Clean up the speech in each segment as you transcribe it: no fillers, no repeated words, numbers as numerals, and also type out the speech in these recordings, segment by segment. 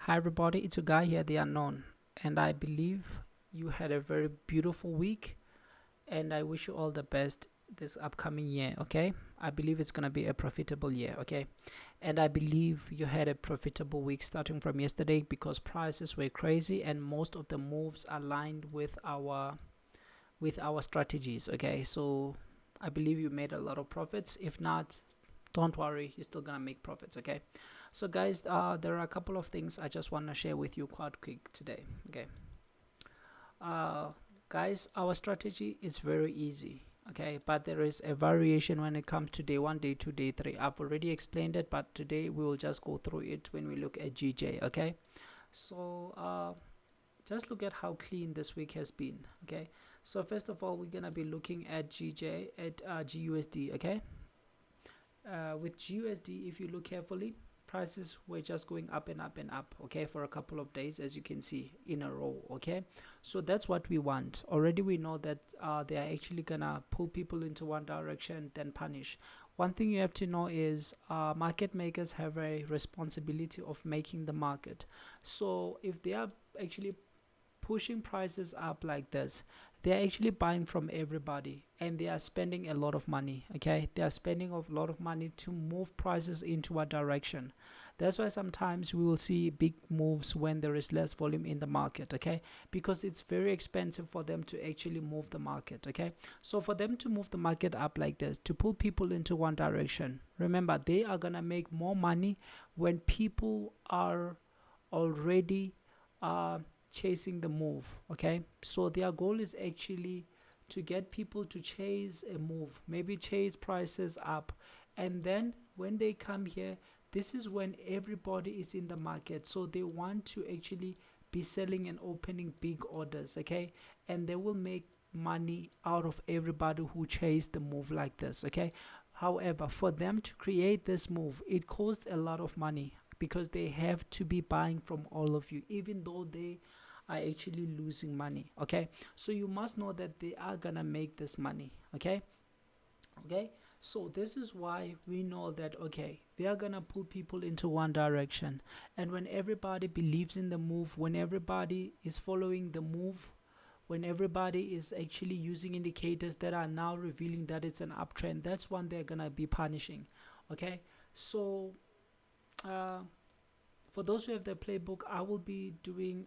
Hi everybody, it's a guy here, the unknown, and I believe you had a very beautiful week, and I wish you all the best this upcoming year, okay? I believe it's gonna be a profitable year, okay? And I believe you had a profitable week starting from yesterday because prices were crazy and most of the moves aligned with our strategies, okay? So I believe you made a lot of profits. If not, don't worry, you're still gonna make profits, okay? So guys, there are a couple of things I just want to share with you quite quick today, okay? uh, Guys, our strategy is very easy, okay, but there is a variation when it comes to day 1, day 2, day 3. I've already explained it, but today we will just go through it when we look at GJ, okay? So just look at how clean this week has been, okay? So first of all, we're gonna be looking at GJ at GUSD, okay? With GUSD, if you look carefully, prices were just going up and up and up, okay, for a couple of days, as you can see, in a row, okay? So that's what we want. Already we know that they are actually gonna pull people into one direction, then punish. One thing you have to know is market makers have a responsibility of making the market. So if they are actually pushing prices up like this, they're actually buying from everybody and they are spending a lot of money, okay? They are spending a lot of money to move prices into a direction. That's why sometimes we will see big moves when there is less volume in the market, okay? Because it's very expensive for them to actually move the market, okay? So for them to move the market up like this, to pull people into one direction, remember, they are gonna make more money when people are already chasing the move, okay? So their goal is actually to get people to chase a move, maybe chase prices up, and then when they come here, this is when everybody is in the market, so they want to actually be selling and opening big orders, okay? And they will make money out of everybody who chase the move like this, okay? However, for them to create this move, it costs a lot of money because they have to be buying from all of you, even though they are actually losing money, okay? So you must know that they are gonna make this money, okay? So this is why we know that, okay, they are gonna pull people into one direction, and when everybody believes in the move, when everybody is following the move, when everybody is actually using indicators that are now revealing that it's an uptrend, that's when they're gonna be punishing, okay? So for those who have the playbook, I will be doing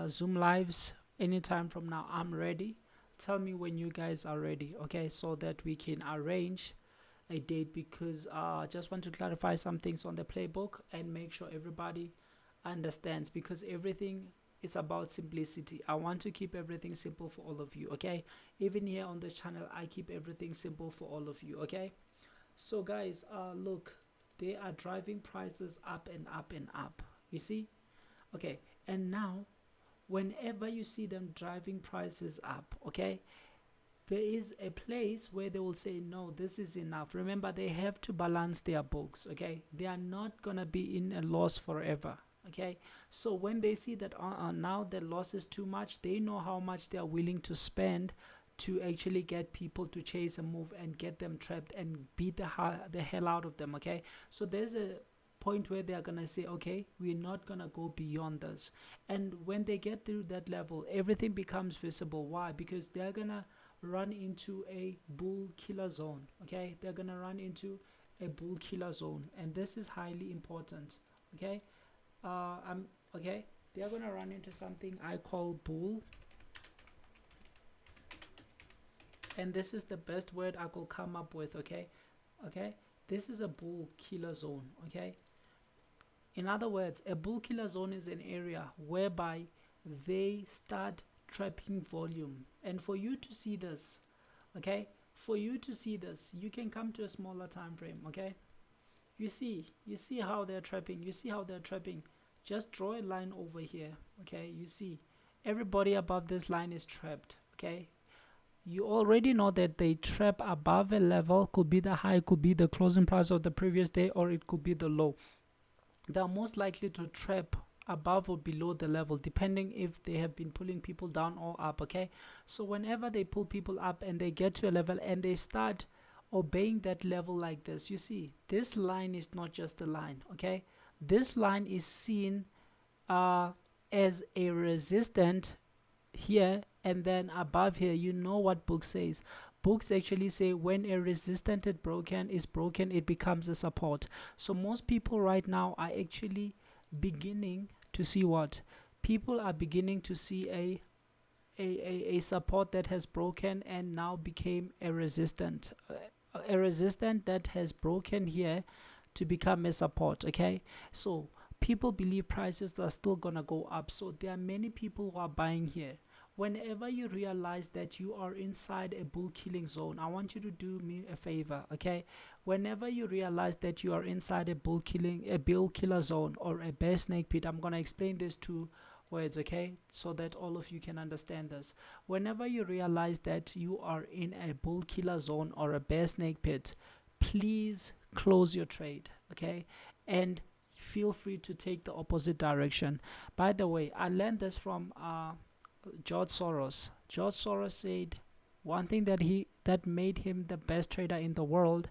Zoom lives anytime from now. I'm ready. Tell me when you guys are ready, okay, so that we can arrange a date, because I just want to clarify some things on the playbook and make sure everybody understands, because everything is about simplicity. I want to keep everything simple for all of you, okay? Even here on this channel, I keep everything simple for all of you, okay? So guys, look, they are driving prices up and up and up, you see, okay? And now whenever you see them driving prices up, okay, there is a place where they will say, no, this is enough. Remember, they have to balance their books, okay? They are not gonna be in a loss forever, okay? So when they see that now the loss is too much, they know how much they are willing to spend to actually get people to chase a move and get them trapped and beat the hell out of them, okay? So there's a point where they are gonna say, okay, we're not gonna go beyond this. And when they get through that level, everything becomes visible. Why? Because they're gonna run into a bull killer zone, okay? They're gonna run into a bull killer zone, and this is highly important, okay? Okay, they're gonna run into something I call bull, and this is the best word I could come up with, okay? This is a bull killer zone, okay? In other words, a bull killer zone is an area whereby they start trapping volume. And for you to see this, okay, you can come to a smaller time frame, okay? You see how they're trapping. Just draw a line over here, okay? You see everybody above this line is trapped, okay? You already know that they trap above a level, could be the high, could be the closing price of the previous day, or it could be the low. They are most likely to trap above or below the level, depending if they have been pulling people down or up, okay? So whenever they pull people up and they get to a level and they start obeying that level like this, you see this line is not just a line, okay? This line is seen as a resistant here, and then above here, you know what book says. Books actually say when a resistance is broken, it becomes a support. So most people right now are actually beginning to see what people are beginning to see a support that has broken and now became a resistant that has broken here to become a support. Okay, so people believe prices are still gonna go up, so there are many people who are buying here. Whenever you realize that you are inside a bull killing zone, I want you to do me a favor. Okay, whenever you realize that you are inside a bull killer zone or a bear snake pit, I'm gonna explain this two words, okay, so that all of you can understand this. Whenever you realize that you are in a bull killer zone or a bear snake pit, please close your trade, okay, and feel free to take the opposite direction. By the way, I learned this from George Soros. George Soros said one thing that made him the best trader in the world,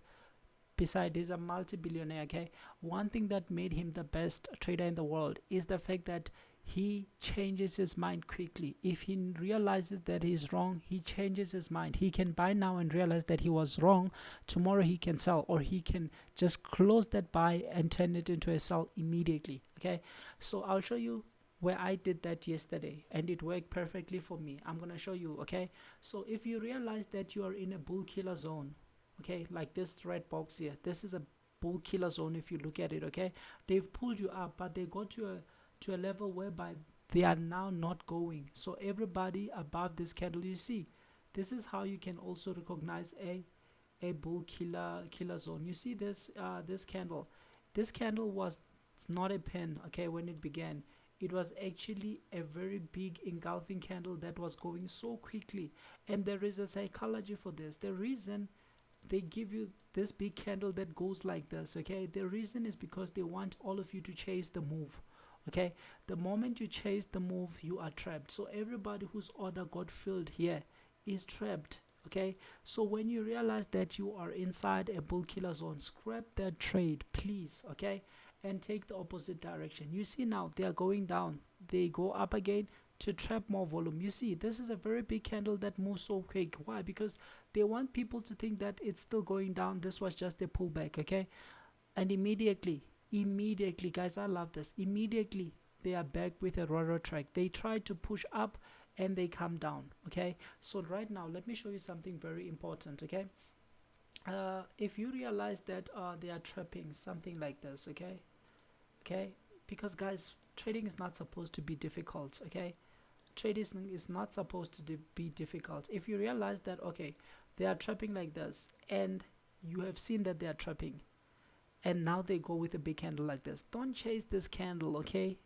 besides he's a multi-billionaire, okay, one thing that made him the best trader in the world is the fact that he changes his mind quickly. If he realizes that he's wrong, he changes his mind. He can buy now and realize that he was wrong. Tomorrow he can sell, or he can just close that buy and turn it into a sell immediately. Okay, so I'll show you where I did that yesterday and it worked perfectly for me. I'm gonna show you. Okay, so if you realize that you are in a bull killer zone, okay, like this red box here, this is a bull killer zone. If you look at it, okay, they've pulled you up, but they got to a level whereby they are now not going. So everybody above this candle, you see, this is how you can also recognize a bull killer zone. You see this this candle was not a pin, okay, when it began. It was actually a very big engulfing candle that was going so quickly, and there is a psychology for this. The reason they give you this big candle that goes like this, okay, the reason is because they want all of you to chase the move. Okay, the moment you chase the move, you are trapped. So everybody whose order got filled here is trapped. Okay, so when you realize that you are inside a bull killer zone, scrap that trade, please. Okay, and take the opposite direction. You see now they are going down, they go up again to trap more volume. You see, this is a very big candle that moves so quick. Why? Because they want people to think that it's still going down. This was just a pullback. Okay, and immediately, guys, I love this, immediately they are back with a rotor track. They try to push up and they come down. Okay, so right now let me show you something very important. Okay, if you realize that they are trapping something like this, okay, because guys, trading is not supposed to be difficult. Okay, trading is not supposed to be difficult. If you realize that, okay, they are trapping like this, and you have seen that they are trapping, and now they go with a big candle like this, don't chase this candle. Okay,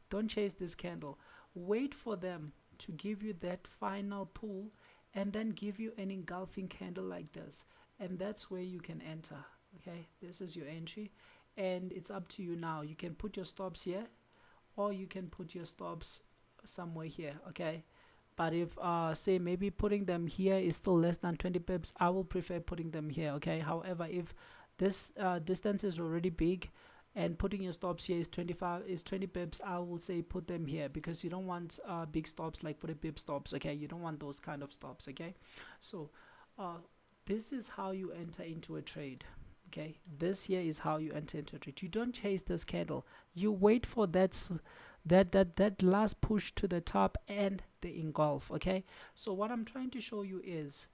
don't chase this candle. Wait for them to give you that final pull and then give you an engulfing candle like this, and that's where you can enter. Okay, this is your entry, and it's up to you now. You can put your stops here, or you can put your stops somewhere here. Okay, but if say maybe putting them here is still less than 20 pips, I will prefer putting them here. Okay, however, if this distance is already big and putting your stops here is 20 pips, I will say put them here, because you don't want big stops like 40 pip stops. Okay, you don't want those kind of stops. Okay, so this is how you enter into a trade. Okay, this here is how you enter into a trade. You don't chase this candle, you wait for that last push to the top and the engulf. Okay, so what I'm trying to show you is,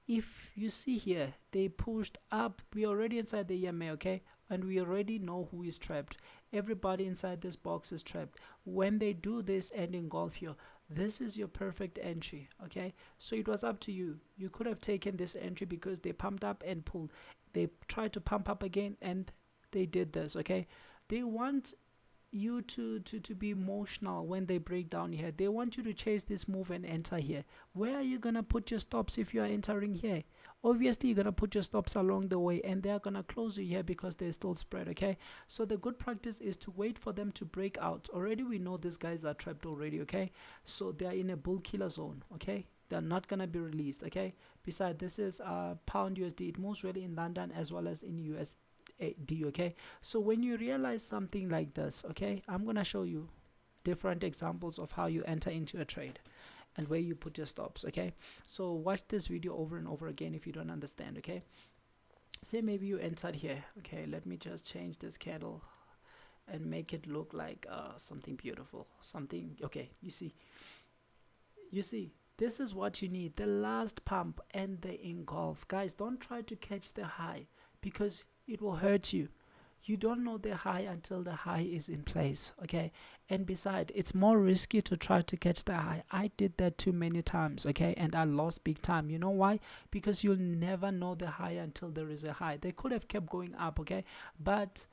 if you see here, they pushed up, we already inside the EMA. Okay, and we already know who is trapped. Everybody inside this box is trapped. When they do this and engulf here, this is your perfect entry. Okay, so it was up to you. You could have taken this entry because they pumped up and pulled. They tried to pump up again and they did this. Okay, they want you to be emotional when they break down here. They want you to chase this move and enter here. Where are you gonna put your stops if you are entering here? Obviously you're gonna put your stops along the way, and they're gonna close you here because they're still spread. Okay, so the good practice is to wait for them to break out. Already we know these guys are trapped already. Okay, so they are in a bull killer zone. Okay, they're not gonna be released. Okay, besides, this is pound USD. It moves really in London as well as in US D, okay? So when you realize something like this, okay, I'm gonna show you different examples of how you enter into a trade and where you put your stops, okay? So watch this video over and over again if you don't understand, okay? Say maybe you entered here, okay? Let me just change this candle and make it look like something beautiful, something, okay? You see, this is what you need, the last pump and the engulf. Guys, don't try to catch the high because it will hurt you. You don't know the high until the high is in place, okay? And besides, it's more risky to try to catch the high. I did that too many times, okay? And I lost big time. You know why? Because you'll never know the high until there is a high. They could have kept going up, okay? But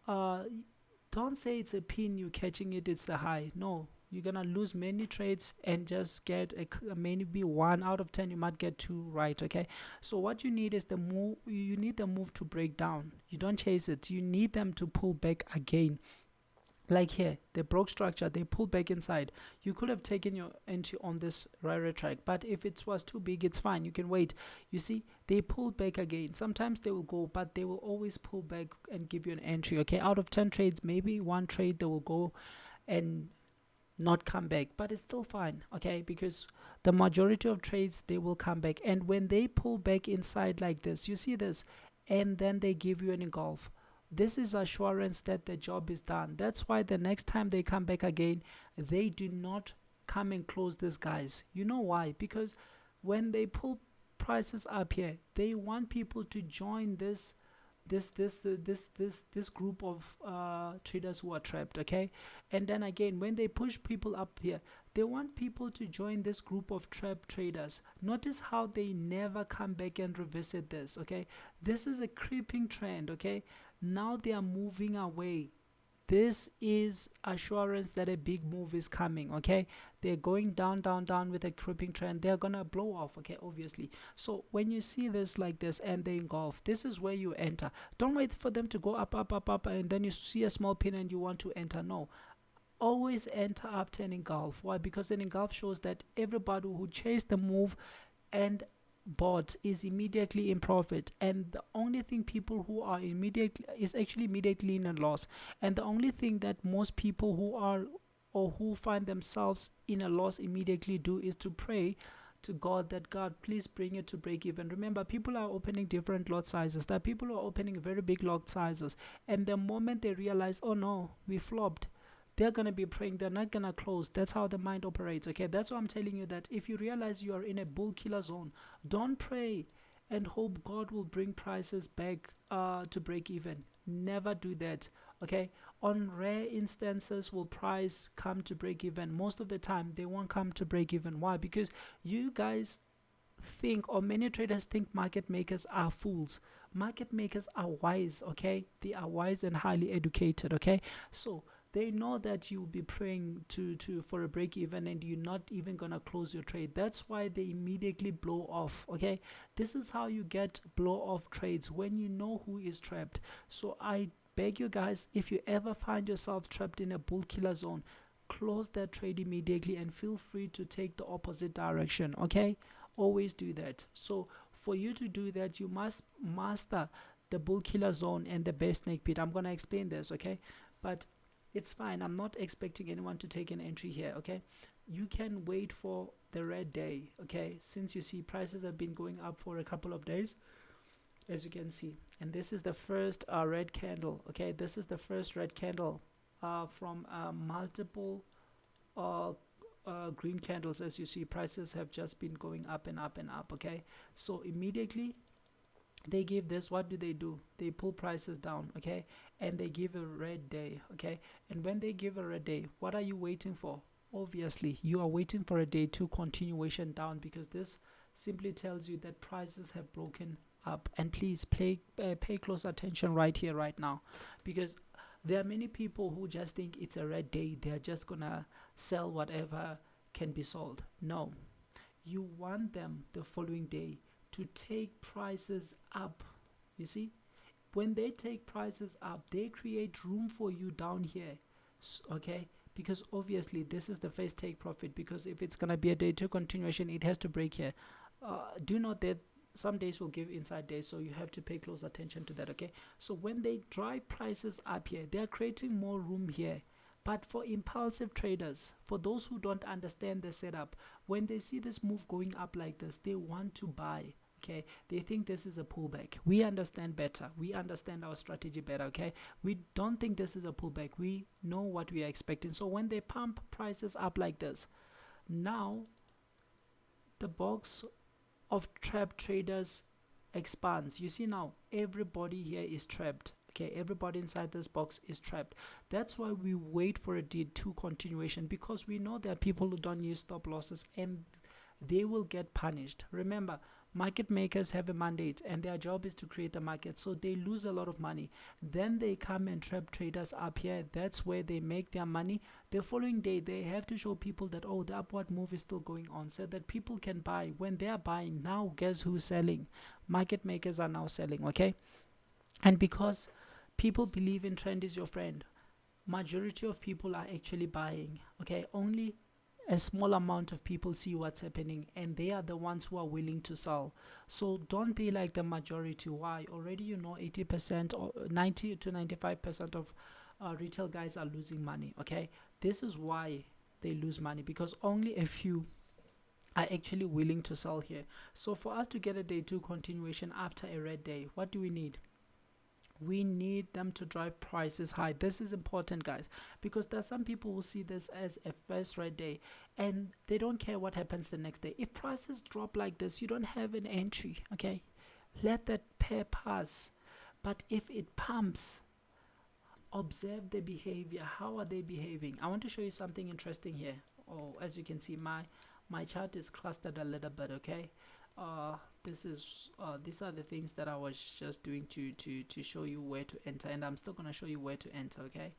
don't say it's a pin, you catching it, it's the high. No, you're gonna lose many trades and just get maybe 1 out of 10, you might get 2 right, okay? So what you need is the move. You need the move to break down. You don't chase it, you need them to pull back again. Like here, they broke structure, they pull back inside. You could have taken your entry on this right track, but if it was too big, it's fine, you can wait. You see, they pull back again. Sometimes they will go, but they will always pull back and give you an entry, okay? Out of 10 trades, maybe 1 trade they will go and not come back, but it's still fine, okay? Because the majority of trades, they will come back. And when they pull back inside like this, you see this, and then they give you an engulf, this is assurance that the job is done. That's why the next time they come back again, they do not come and close these guys. You know why? Because when they pull prices up here, they want people to join this group of traders who are trapped, okay? And then again, when they push people up here, they want people to join this group of trapped traders. Notice how they never come back and revisit this, okay? This is a creeping trend, okay? Now they are moving away. This is assurance that a big move is coming, okay? They're going down with a creeping trend. They're gonna blow off, okay? Obviously. So when you see this like this and they engulf, this is where you enter. Don't wait for them to go up, and then you see a small pin and you want to enter. No, always enter after an engulf. Why? Because an engulf shows that everybody who chased the move and bought is immediately in profit, and the only thing people who are immediately in a loss. And the only thing that most people who are or who find themselves in a loss immediately do is to pray to God that God, please bring it to break even. Remember, people are opening different lot sizes. That people are opening very big lot sizes, and the moment they realize, oh no, we flopped, they're going to be praying, they're not going to close. That's how the mind operates, okay? That's why I'm telling you that if you realize you are in a bull killer zone, don't pray and hope God will bring prices back to break even. Never do that, okay? On rare instances will price come to break even. Most of the time they won't come to break even. Why? Because you guys think, or many traders think, market makers are fools. Market makers are wise, okay? They are wise and highly educated, okay? So they know that you'll be praying for a break even and you're not even gonna close your trade. That's why they immediately blow off, okay? This is how you get blow off trades, when you know who is trapped. So I beg you guys, if you ever find yourself trapped in a bull killer zone, close that trade immediately and feel free to take the opposite direction, okay? Always do that. So for you to do that, you must master the bull killer zone and the bear snake pit. I'm gonna explain this, okay? But it's fine, I'm not expecting anyone to take an entry here, okay? You can wait for the red day, okay? Since you see prices have been going up for a couple of days, as you can see, and this is the first red candle, okay? This is the first red candle from multiple green candles. As you see, prices have just been going up and up and up, okay? So immediately they give this, what do? They pull prices down, okay? And they give a red day, okay? And when they give a red day, what are you waiting for? Obviously you are waiting for a day 2 continuation down, because this simply tells you that prices have broken up. And please pay close attention right here, right now, because there are many people who just think it's a red day, they're just gonna sell whatever can be sold. No, you want them the following day to take prices up. You see, when they take prices up, they create room for you down here, okay? Because obviously this is the first take profit, because if it's gonna be a day 2 continuation, it has to break here. Do note that some days will give inside days, so you have to pay close attention to that. Okay, so when they drive prices up here, they are creating more room here. But for impulsive traders, for those who don't understand the setup, when they see this move going up like this, they want to buy. Okay, they think this is a pullback. We understand better, we understand our strategy better. Okay, we don't think this is a pullback, we know what we are expecting. So when they pump prices up like this, now the box of trapped traders expands. You see, now everybody here is trapped. Okay, everybody inside this box is trapped. That's why we wait for a D2 continuation, because we know there are people who don't use stop losses and they will get punished. Remember, market makers have a mandate and their job is to create the market, so they lose a lot of money. Then they come and trap traders up here. That's where they make their money. The following day they have to show people that, oh, the upward move is still going on, so that people can buy. When they are buying, now guess who's selling? Market makers are now selling. Okay, and because people believe in trend is your friend, majority of people are actually buying. Okay, only a small amount of people see what's happening, and they are the ones who are willing to sell. So don't be like the majority. Why? Already you know 80% or 90 to 95% of retail guys are losing money. Okay, this is why they lose money, because only a few are actually willing to sell here. So for us to get a day 2 continuation after a red day, what do we need? We need them to drive prices high. This is important, guys, because there are some people who see this as a first red day and they don't care what happens the next day. If prices drop like this, you don't have an entry. Okay, let that pair pass. But if it pumps, observe the behavior. How are they behaving? I want to show you something interesting here. Oh, as you can see, my chart is clustered a little bit. Okay, these are the things that I was just doing to show you where to enter, and I'm still going to show you where to enter. Okay,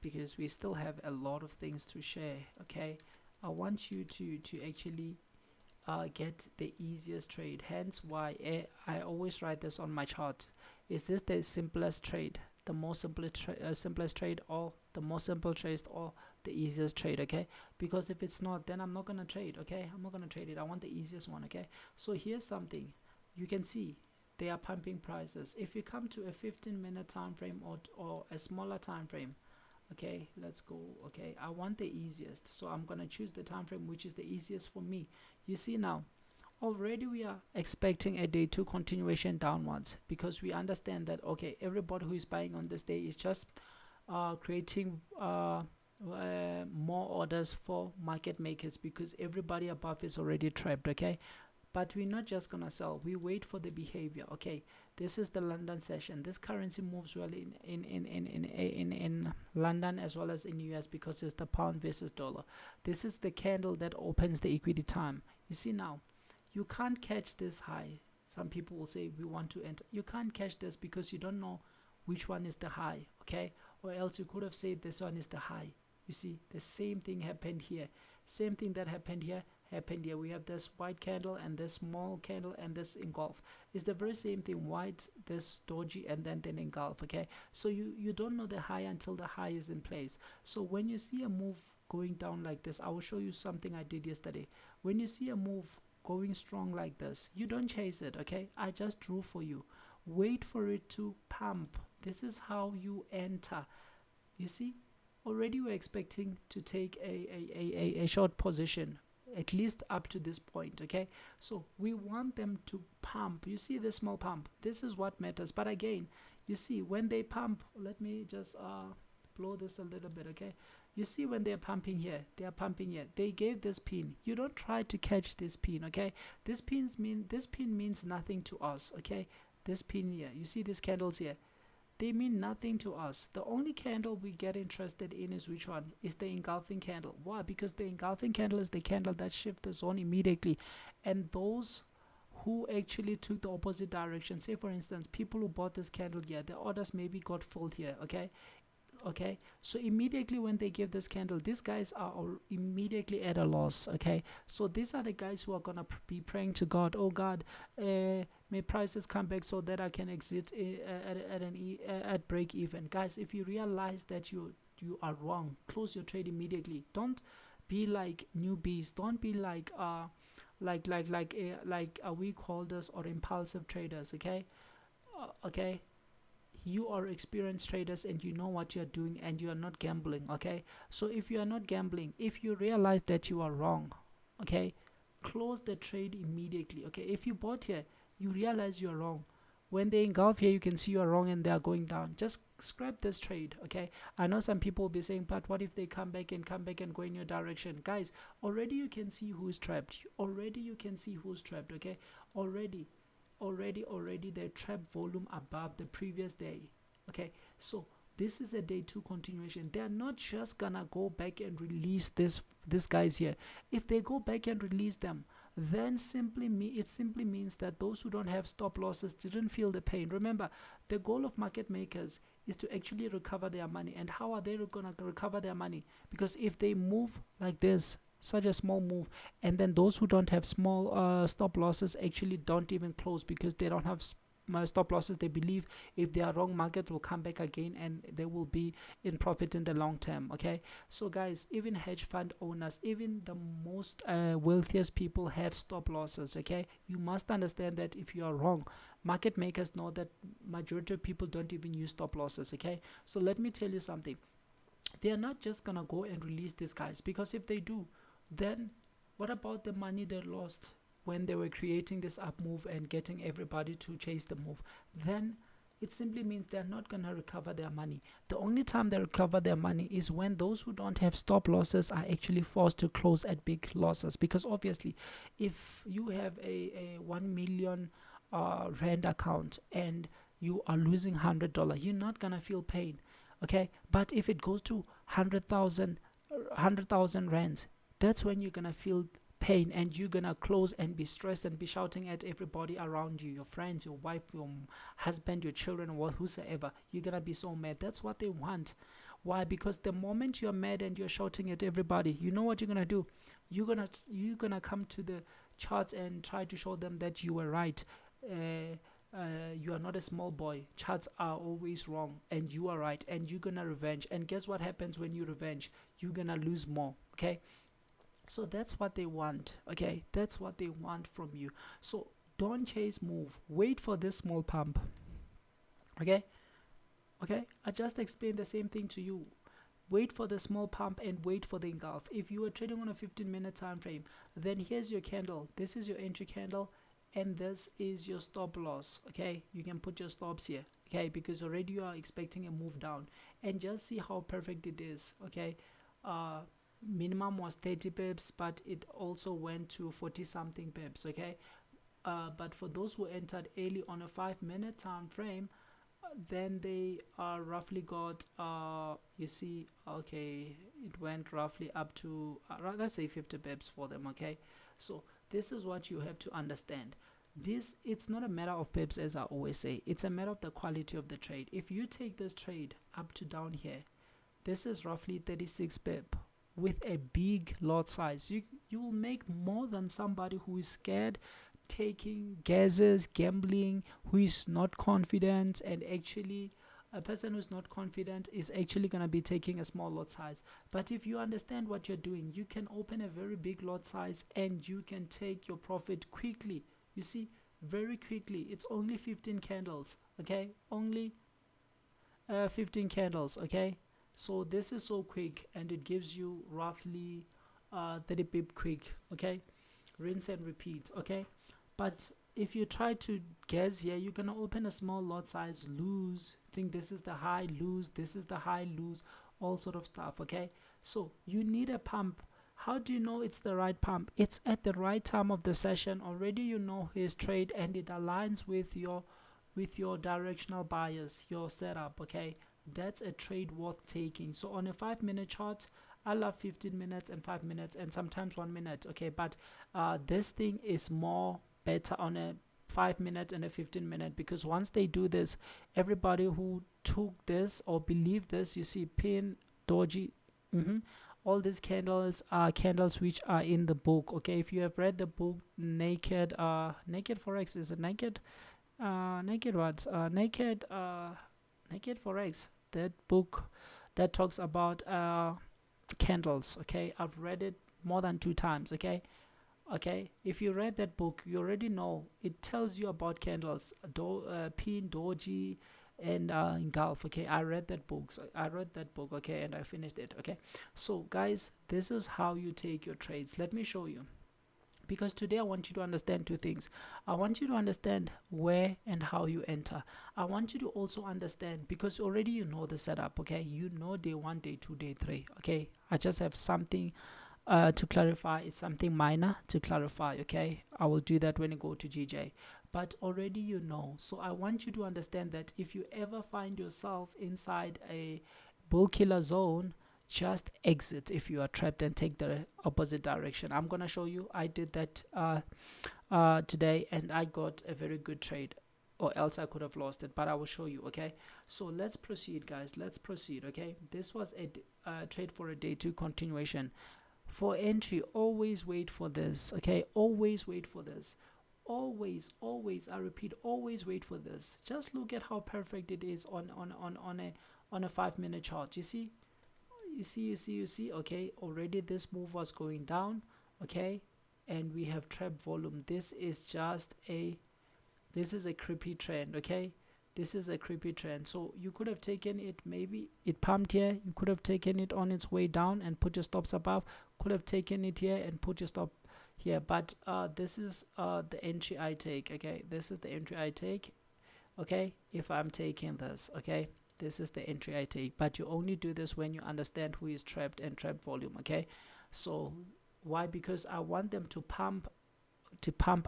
because we still have a lot of things to share. Okay, I want you to actually get the easiest trade, hence why I always write this on my chart. Is this the simplest trade, the most simplest trade, or the most simple trade, or the easiest trade? Okay, because if it's not, then I'm not gonna trade. Okay, I'm not gonna trade it. I want the easiest one. Okay, so here's something you can see. They are pumping prices. If you come to a 15-minute time frame, or a smaller time frame, okay, let's go. Okay, I want the easiest, so I'm gonna choose the time frame which is the easiest for me. You see, now already we are expecting a day 2 continuation downwards, because we understand that, okay, everybody who is buying on this day is just creating more orders for market makers, because everybody above is already trapped. Okay, but we're not just gonna sell, we wait for the behavior. Okay, this is the London session. This currency moves well in London as well as in US, because it's the pound versus dollar. This is the candle that opens the equity time. You see, now you can't catch this high. Some people will say we want to enter. You can't catch this because you don't know which one is the high. Okay, or else you could have said this one is the high. You see, the same thing happened here. Same thing that happened here happened here. We have this white candle and this small candle and this engulf. It's the very same thing. White, this doji, and then engulf. Okay, so you don't know the high until the high is in place. So when you see a move going down like this, I will show you something I did yesterday. When you see a move going strong like this, you don't chase it. Okay, I just drew for you. Wait for it to pump. This is how you enter. You see, already we're expecting to take a short position, at least up to this point. Okay, so we want them to pump. You see the small pump, this is what matters. But again, you see, when they pump, let me just blow this a little bit. Okay, you see, when they're pumping here, they are pumping here, they gave this pin. You don't try to catch this pin. Okay, this pin means nothing to us. Okay, this pin here, you see these candles here, they mean nothing to us. The only candle we get interested in is which one? Is the engulfing candle. Why? Because the engulfing candle is the candle that shifts the zone immediately. And those who actually took the opposite direction, say for instance, people who bought this candle here, the orders maybe got filled here. Okay, so immediately when they give this candle, these guys are immediately at a loss. Okay, so these are the guys who are gonna be praying to God, oh God, may prices come back so that I can exit at break even. Guys, if you realize that you are wrong, close your trade immediately. Don't be like newbies. Don't be like like weak holders or impulsive traders. Okay, okay, you are experienced traders and you know what you're doing and you are not gambling. Okay, so if you are not gambling, if you realize that you are wrong, okay, close the trade immediately. Okay, if you bought here, you realize you're wrong, when they engulf here, you can see you're wrong and they are going down, just scrap this trade. Okay, I know some people will be saying, but what if they come back and go in your direction? Guys, already you can see who's trapped. Already you can see who's trapped. Okay, already the trap volume above the previous day. Okay, so this is a day 2 continuation. They are not just gonna go back and release this guys here. If they go back and release them, then it simply means that those who don't have stop losses didn't feel the pain. Remember, the goal of market makers is to actually recover their money. And how are they gonna recover their money? Because if they move like this, such a small move, and then those who don't have small stop losses actually don't even close because they don't have stop losses. They believe if they are wrong, market will come back again and they will be in profit in the long term. Okay, so guys, even hedge fund owners, even the most wealthiest people have stop losses. Okay, you must understand that if you are wrong, market makers know that majority of people don't even use stop losses. Okay, so let me tell you something. They are not just gonna go and release these guys, because if they do, then what about the money they lost when they were creating this up move and getting everybody to chase the move? Then it simply means they're not going to recover their money. The only time they recover their money is when those who don't have stop losses are actually forced to close at big losses. Because obviously, if you have a 1 million rand account and you are losing $100, you're not going to feel pain. Okay, but if it goes to 100,000 rands, that's when you're gonna feel pain and you're gonna close and be stressed and be shouting at everybody around you, your friends, your wife, your husband, your children, or whosoever. You're gonna be so mad. That's what they want. Why? Because the moment you're mad and you're shouting at everybody, you know what you're gonna do? You're gonna come to the charts and try to show them that you were right. You are not a small boy. Charts are always wrong and you are right, and you're gonna revenge. And guess what happens when you revenge? You're gonna lose more. Okay, so that's what they want. Okay, that's what they want from you. So don't chase move, wait for this small pump. Okay, I just explained the same thing to you. Wait for the small pump and wait for the engulf. If you are trading on a 15-minute time frame, then here's your candle. This is your entry candle and this is your stop loss. Okay, you can put your stops here. Okay, because already you are expecting a move down, and just see how perfect it is. Okay, minimum was 30 pips, but it also went to 40 something pips. Okay, but for those who entered early on a 5-minute time frame, then they roughly got you see, okay, it went roughly up to let's say 50 pips for them. Okay, so this is what you have to understand. It's not a matter of pips, as I always say. It's a matter of the quality of the trade. If you take this trade up to down here, this is roughly 36 pip with a big lot size. You will make more than somebody who is scared, taking guesses, gambling, who is not confident. And actually, a person who's not confident is actually going to be taking a small lot size. But if you understand what you're doing, you can open a very big lot size and you can take your profit quickly. You see, very quickly. It's only 15 candles. Okay, only 15 candles. Okay, so this is so quick, and it gives you roughly 30 pip quick. Okay, rinse and repeat. Okay, but if you try to guess here, you're gonna open a small lot size, lose, think this is the high, lose, this is the high, lose, all sort of stuff. Okay, so you need a pump. How do you know it's the right pump? It's at the right time of the session. Already you know his trade and it aligns with your directional bias, your setup. Okay, that's a trade worth taking. So on a 5-minute chart, I love 15 minutes and 5 minutes and sometimes 1 minute. Okay, but this thing is more better on a 5 minute and a 15-minute, because once they do this, everybody who took this or believed this, you see pin, doji, all these candles are candles which are in the book. Okay, if you have read the book Naked Forex, is it naked Forex, that book that talks about candles. Okay, I've read it more than 2 times. Okay, Okay, if you read that book, you already know it tells you about candles, pin, doji, and engulf. Okay, I read that book. So I read that book. Okay, and I finished it. Okay, so guys, this is how you take your trades. Let me show you, because today I want you to understand two things. I want you to understand where and how you enter. I want you to also understand, because already you know the setup. Okay, you know day one, day two, day three. Okay, I just have something to clarify. It's something minor to clarify. Okay, I will do that when you go to GJ, but already you know. So I want you to understand that if you ever find yourself inside a bull killer zone, just exit if you are trapped and take the opposite direction. I'm gonna show you. I did that today and I got a very good trade, or else I could have lost it, but I will show you. Okay, so let's proceed, guys. Let's proceed. Okay, this was a trade for a day two continuation. For entry, always wait for this. Okay, always wait for this. Always, I repeat, always wait for this. Just look at how perfect it is on a 5-minute chart. You see, you see. Okay, already this move was going down. Okay, and we have trap volume. This is a creepy trend. Okay, this is a creepy trend. So you could have taken it, maybe it pumped here, you could have taken it on its way down and put your stops above, could have taken it here and put your stop here, but this is the entry I take. Okay, this is the entry I take. Okay, if I'm taking this, okay, this is the entry I take, but you only do this when you understand who is trapped and trap volume. Okay, so why? Because I want them to pump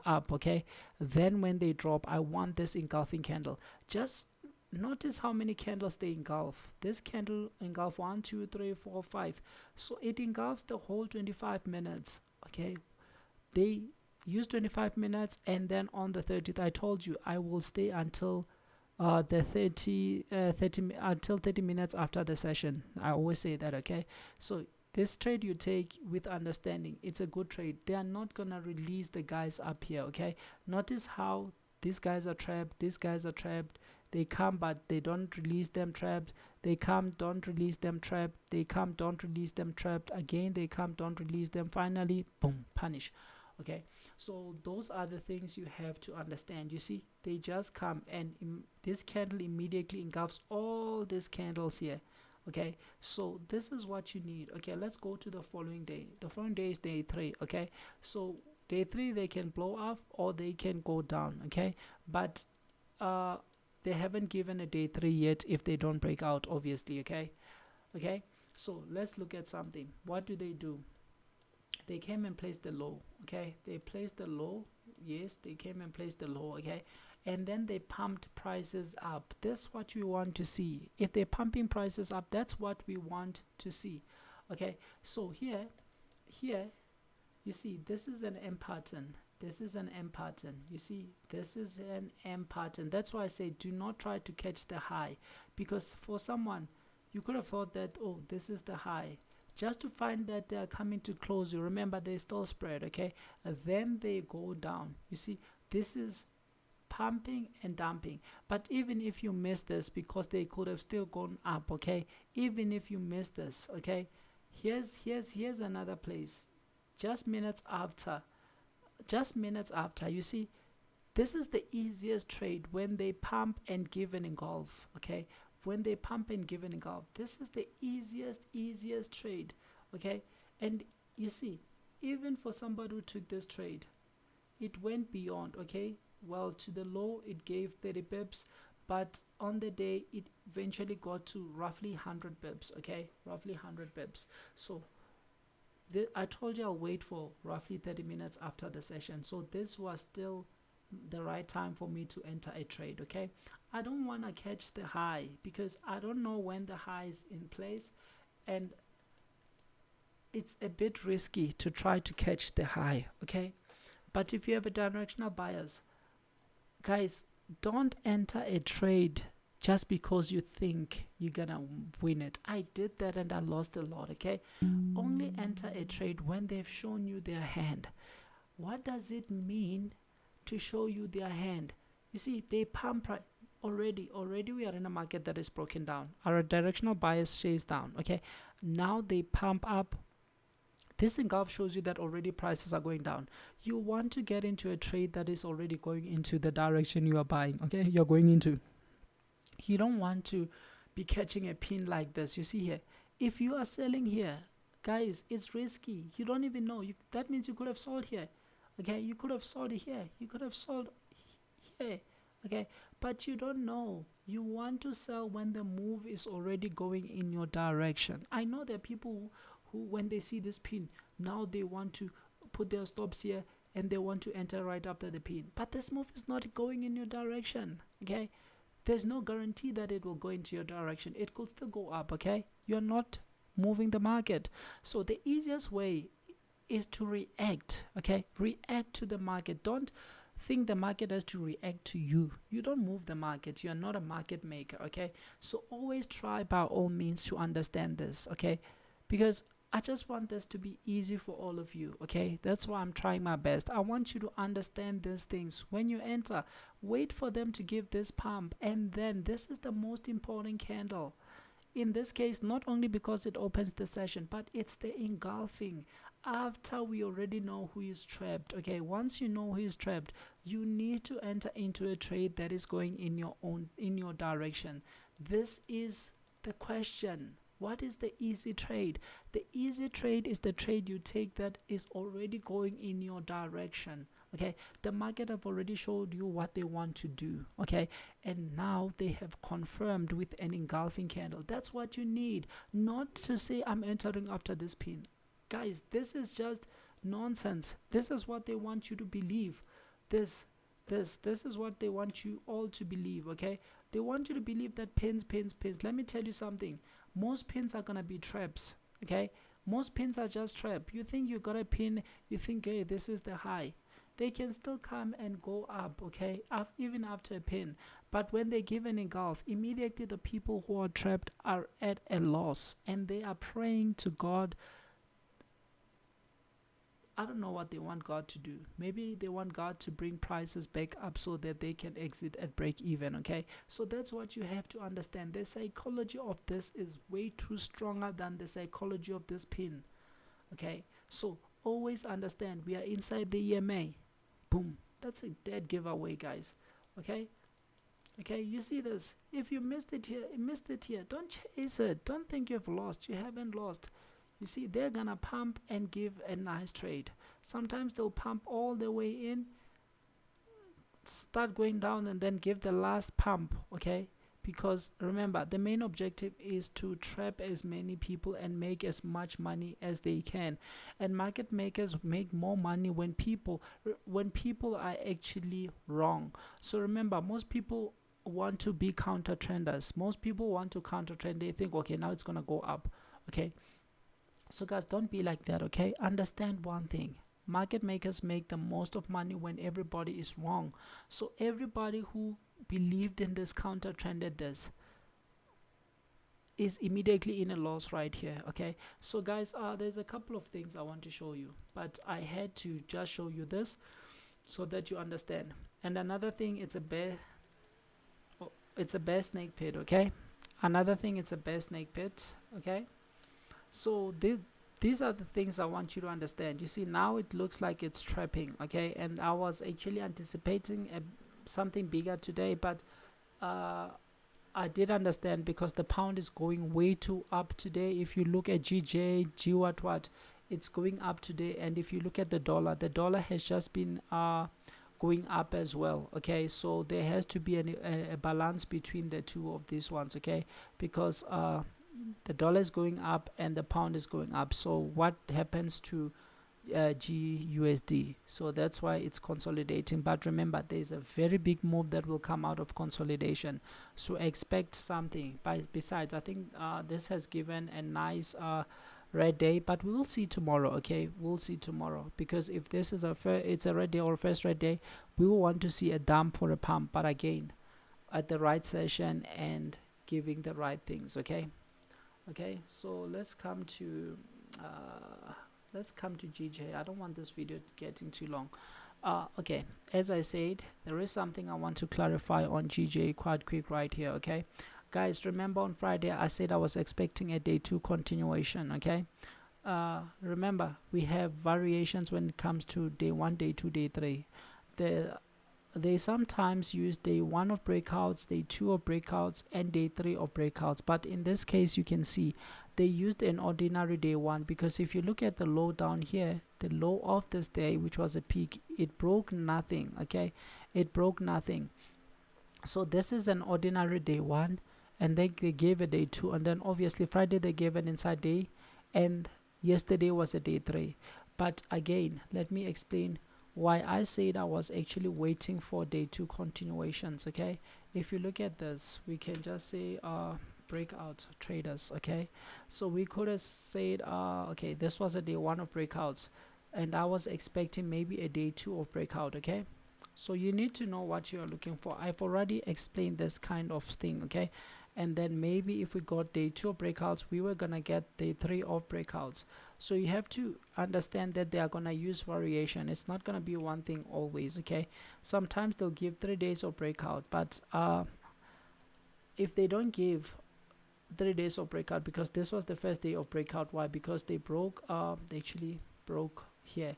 up. Okay, then when they drop, I want this engulfing candle. Just notice how many candles they engulf. This candle engulf 1 2 3 4 5, so it engulfs the whole 25 minutes. Okay, they use 25 minutes, and then on the 30th, I told you I will stay until the 30 minutes after the session. I always say that. Okay, so this trade you take with understanding, it's a good trade. They are not gonna release the guys up here. Okay, notice how these guys are trapped, these guys are trapped. They come, but they don't release them trapped. They come, don't release them trapped. They come, don't release them trapped. Again, they come, don't release them. Finally, boom, punish. Okay, so those are the things you have to understand. You see, they just come, and this candle immediately engulfs all these candles here. Okay, so this is what you need. Okay, let's go to the following day. The following day is day 3. Okay, so day 3, they can blow up or they can go down. Okay, but they haven't given a day 3 yet if they don't break out, obviously. Okay, so let's look at something. What do? They came and placed the low. Okay, they placed the low. Yes, they came and placed the low. Okay, and then they pumped prices up. That's what we want to see. If they're pumping prices up, that's what we want to see. Okay, so here you see, this is an M pattern. This is an M pattern. You see, this is an M pattern. That's why I say do not try to catch the high, because for someone, you could have thought that, oh, this is the high, just to find that they are coming to close you. Remember, they still spread. Okay, and then they go down. You see, this is pumping and dumping. But even if you miss this, because they could have still gone up. Okay, even if you miss this, okay, here's another place. Just minutes after, you see, this is the easiest trade when they pump and give an engulf. Okay, when they pump and give an engulf, this is the easiest trade. Okay, and you see, even for somebody who took this trade, it went beyond. Okay, well, to the low it gave 30 pips, but on the day it eventually got to roughly 100 pips. Okay, roughly 100 pips. So I told you I'll wait for roughly 30 minutes after the session, so this was still the right time for me to enter a trade. Okay, I don't want to catch the high because I don't know when the high is in place, and it's a bit risky to try to catch the high. Okay, but if you have a directional bias, guys, don't enter a trade just because you think you're gonna win it. I did that and I lost a lot. Okay, only enter a trade when they've shown you their hand. What does it mean to show you their hand? You see, they pump already we are in a market that is broken down. Our directional bias stays down. Okay, now they pump up. This engulf shows you that already prices are going down. You want to get into a trade that is already going into the direction you are buying, okay? You're going into. You don't want to be catching a pin like this. You see here, if you are selling here, guys, it's risky. You don't even know. That means you could have sold here, okay? You could have sold here. You could have sold here, okay? But you don't know. You want to sell when the move is already going in your direction. I know there are people who when they see this pin, now they want to put their stops here and they want to enter right after the pin. But this move is not going in your direction, okay? There's no guarantee that it will go into your direction. It could still go up, okay? You're not moving the market. So the easiest way is to react, okay? React to the market. Don't think the market has to react to you. You don't move the market. You are not a market maker, okay? So always try by all means to understand this, okay? Because I just want this to be easy for all of you, okay? That's why I'm trying my best. I want you to understand these things. When you enter, wait for them to give this pump, and then this is the most important candle. In this case, not only because it opens the session, but it's the engulfing. After we already know who is trapped, okay? Once you know who is trapped, you need to enter into a trade that is going in your direction. This is the question. What is the easy trade? The easy trade is the trade you take that is already going in your direction, okay? The market have already showed you what they want to do, okay? And now they have confirmed with an engulfing candle. That's what you need, not to say I'm entering after this pin. Guys, this is just nonsense. This is what they want you to believe. This is what they want you all to believe, okay? They want you to believe that pins. Let me tell you something. Most pins are gonna be traps, okay? Most pins are just trap. You think you got a pin, you think, hey, this is the high. They can still come and go up, okay? Even after a pin. But when they give an engulf, immediately the people who are trapped are at a loss, and they are praying to God. I don't know what they want God to do. Maybe they want God to bring prices back up so that they can exit at break even, okay? So that's what you have to understand. The psychology of this is way too stronger than the psychology of this pin, okay? So always understand we are inside the EMA. Boom. That's a dead giveaway, guys, okay? Okay, you see this. If you missed it here, don't chase it. Don't think you've lost. You haven't lost. You see, they're gonna pump and give a nice trade. Sometimes they'll pump all the way in, start going down, and then give the last pump, okay? Because remember, the main objective is to trap as many people and make as much money as they can. And market makers make more money when people are actually wrong. So remember, most people want to be counter trenders. Most people want to counter trend. They think, okay, now it's gonna go up, okay? So guys, don't be like that, okay? Understand one thing. Market makers make the most of money when everybody is wrong. So everybody who believed in this counter trended this is immediately in a loss right here, okay? So guys, there's a couple of things I want to show you, but I had to just show you this so that you understand. And another thing, it's a bear snake pit, okay? Another thing, it's a bear snake pit, okay? So these are the things I want you to understand. You see, now it looks like it's trapping, okay? And I was actually anticipating something bigger today, but I did understand because the pound is going way too up today. If you look at GJ, G what, it's going up today. And if you look at the dollar has just been going up as well, okay? So there has to be a balance between the two of these ones, okay? Because the dollar is going up and the pound is going up. So what happens to GUSD? So that's why it's consolidating. But remember, there's a very big move that will come out of consolidation. So expect something. Besides, I think this has given a nice red day, but we will see tomorrow, okay? We'll see tomorrow, because if this is it's a red day or first red day, we will want to see a dump for a pump, but again at the right session and giving the right things, okay? Okay, so let's come to GJ. I don't want this video getting too long. Okay, as I said, there is something I want to clarify on GJ quite quick right here, okay? Guys, remember on Friday I said I was expecting a day 2 continuation, okay? remember we have variations when it comes to day 1, day 2, day 3. They sometimes use day 1 of breakouts, day 2 of breakouts, and day 3 of breakouts, but in this case you can see they used an ordinary day 1, because if you look at the low down here, the low of this day, which was a peak, it broke nothing. Okay, it broke nothing. So this is an ordinary day 1, and they gave a day 2, and then obviously Friday they gave an inside day, and yesterday was a day 3. But again, let me explain why I said I was actually waiting for day 2 continuations. Okay, if you look at this, we can just say breakout traders. Okay, so we could have said okay, this was a day 1 of breakouts, and I was expecting maybe a day 2 of breakout. Okay, so you need to know what you are looking for. I've already explained this kind of thing. Okay, and then maybe if we got day 2 of breakouts, we were gonna get day 3 of breakouts. So you have to understand that they are gonna use variation. It's not gonna be one thing always. Okay, sometimes they'll give 3 days of breakout, but if they don't give 3 days of breakout, because this was the first day of breakout, why? Because they broke they actually broke here.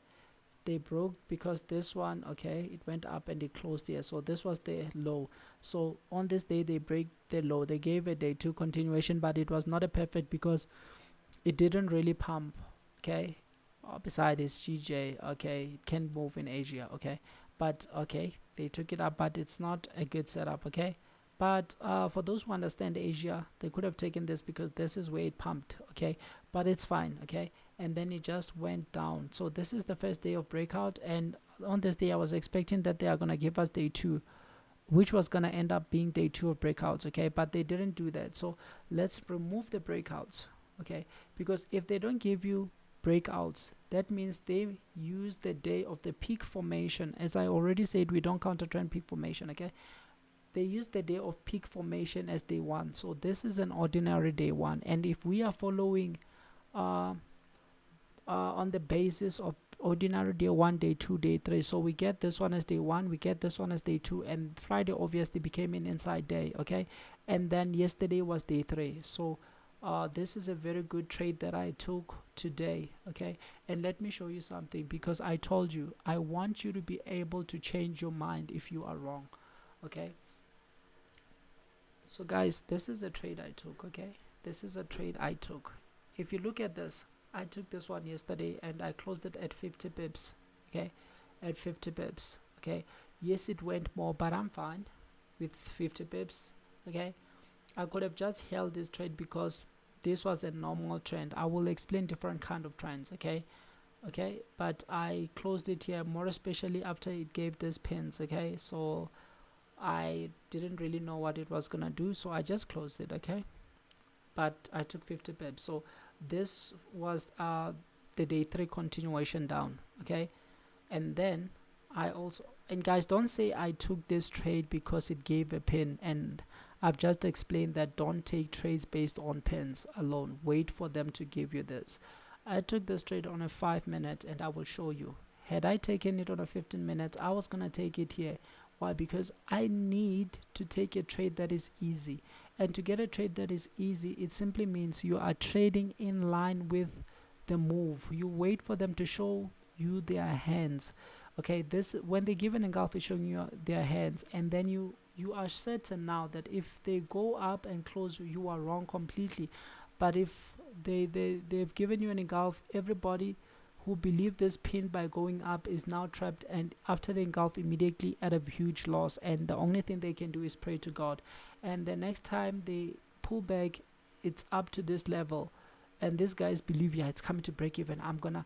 They broke because this one, okay, it went up and it closed here, so this was the low. So on this day they break the low, they gave a day 2 continuation, but it was not a perfect because it didn't really pump. Okay, beside its GJ, okay, it can move in Asia. Okay, but okay, they took it up, but it's not a good setup. Okay, but for those who understand Asia, they could have taken this because this is where it pumped. Okay, but it's fine. Okay, and then it just went down. So this is the first day of breakout, and on this day I was expecting that they are gonna give us day 2, which was gonna end up being day 2 of breakouts. Okay, but they didn't do that. So let's remove the breakouts. Okay, because if they don't give you breakouts, that means they use the day of the peak formation. As I already said, we don't counter trend peak formation. Okay, they use the day of peak formation as day 1. So this is an ordinary day 1, and if we are following on the basis of ordinary day 1, day 2, day 3, so we get this one as day 1, we get this one as day 2, and Friday obviously became an inside day. Okay, and then yesterday was day 3. So this is a very good trade that I took today. Okay, and let me show you something, because I told you I want you to be able to change your mind if you are wrong. Okay, so guys, this is a trade I took. Okay, this is a trade I took. If you look at this, I took this one yesterday and I closed it at 50 pips. Okay, at 50 pips. Okay, yes, it went more, but I'm fine with 50 pips. Okay, I could have just held this trade because this was a normal trend. I will explain different kind of trends. Okay, but I closed it here, more especially after it gave this pins. Okay, so I didn't really know what it was gonna do, so I just closed it. Okay, but I took 50 pips. So this was the day 3 continuation down. Okay, and then I also, and guys, don't say I took this trade because it gave a pin, and I've just explained that don't take trades based on pins alone. Wait for them to give you this. I took this trade on a 5-minute, and I will show you. Had I taken it on a 15 minutes, I was gonna take it here. Why? Because I need to take a trade that is easy, and to get a trade that is easy, it simply means you are trading in line with the move. You wait for them to show you their hands. Okay, this, when they give an engulf, is showing you their hands, and then you are certain now that if they go up and close, you are wrong completely. But if they've given you an engulf, everybody who believed this pin by going up is now trapped, and after the engulf immediately at a huge loss, and the only thing they can do is pray to God. And the next time they pull back, it's up to this level, and these guys believe, yeah, it's coming to break even, I'm gonna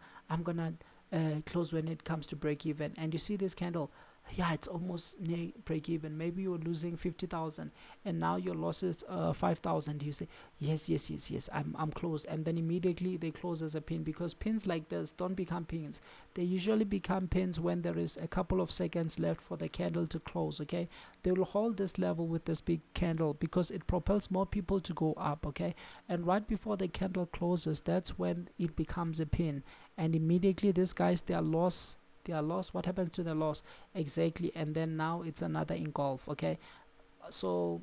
close when it comes to break even. And you see this candle, yeah, it's almost near break even. Maybe you're losing 50,000 and now your loss is 5,000. You say yes, I'm close, and then immediately they close as a pin, because pins like this don't become pins. They usually become pins when there is a couple of seconds left for the candle to close. Okay, they will hold this level with this big candle because it propels more people to go up. Okay, and right before the candle closes, that's when it becomes a pin, and immediately these guys, they are lost. What happens to the loss? Exactly. And then now it's another engulf. Okay, so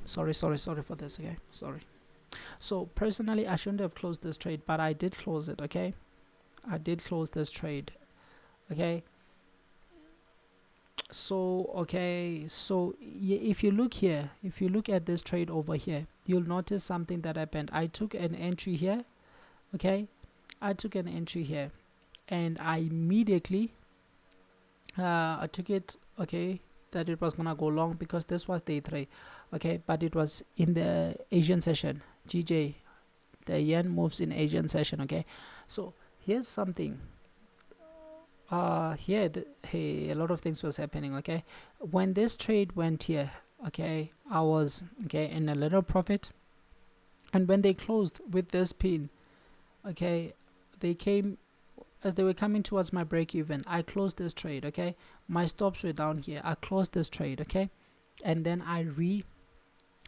sorry for this. Okay, sorry. So personally, I shouldn't have closed this trade, but I did close it. Okay, I did close this trade. Okay, so if you look here, if you look at this trade over here, you'll notice something that happened. I took an entry here. Okay, I took an entry here, and I immediately I took it. Okay, that it was gonna go long because this was day 3. Okay, but it was in the Asian session. GJ, the yen moves in Asian session. Okay, so here's something. Here hey, a lot of things was happening. Okay, when this trade went here, okay, I was in a little profit, and when they closed with this pin, okay, they came as they were coming towards my break even. I closed this trade. Okay, my stops were down here. I closed this trade. Okay, and then I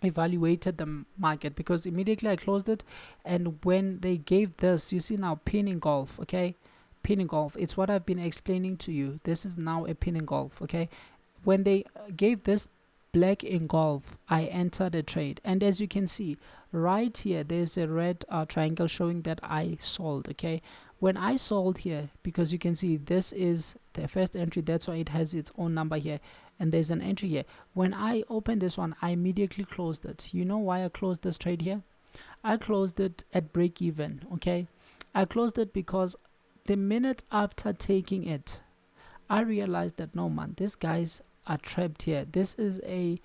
evaluated the market because immediately I closed it, and when they gave this, you see now, pin engulf. Okay, pin engulf, it's what I've been explaining to you. This is now a pin engulf. Okay, when they gave this black engulf, I entered a trade, and as you can see right here, there's a red triangle showing that I sold. Okay, when I sold here, because you can see this is the first entry, that's why it has its own number here, and there's an entry here. When I opened this one, I immediately closed it. You know why I closed this trade here? I closed it at break even. Okay, I closed it because the minute after taking it, I realized that no man, these guys are trapped here. This is a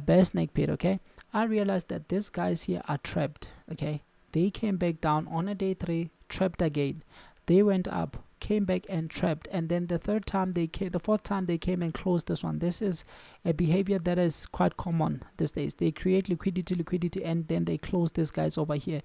bear snake pit. Okay, I realized that these guys here are trapped. Okay, they came back down on a day 3, trapped again. They went up, came back and trapped, and then the fourth time they came and closed this one. This is a behavior that is quite common these days. They create liquidity, and then they close these guys over here.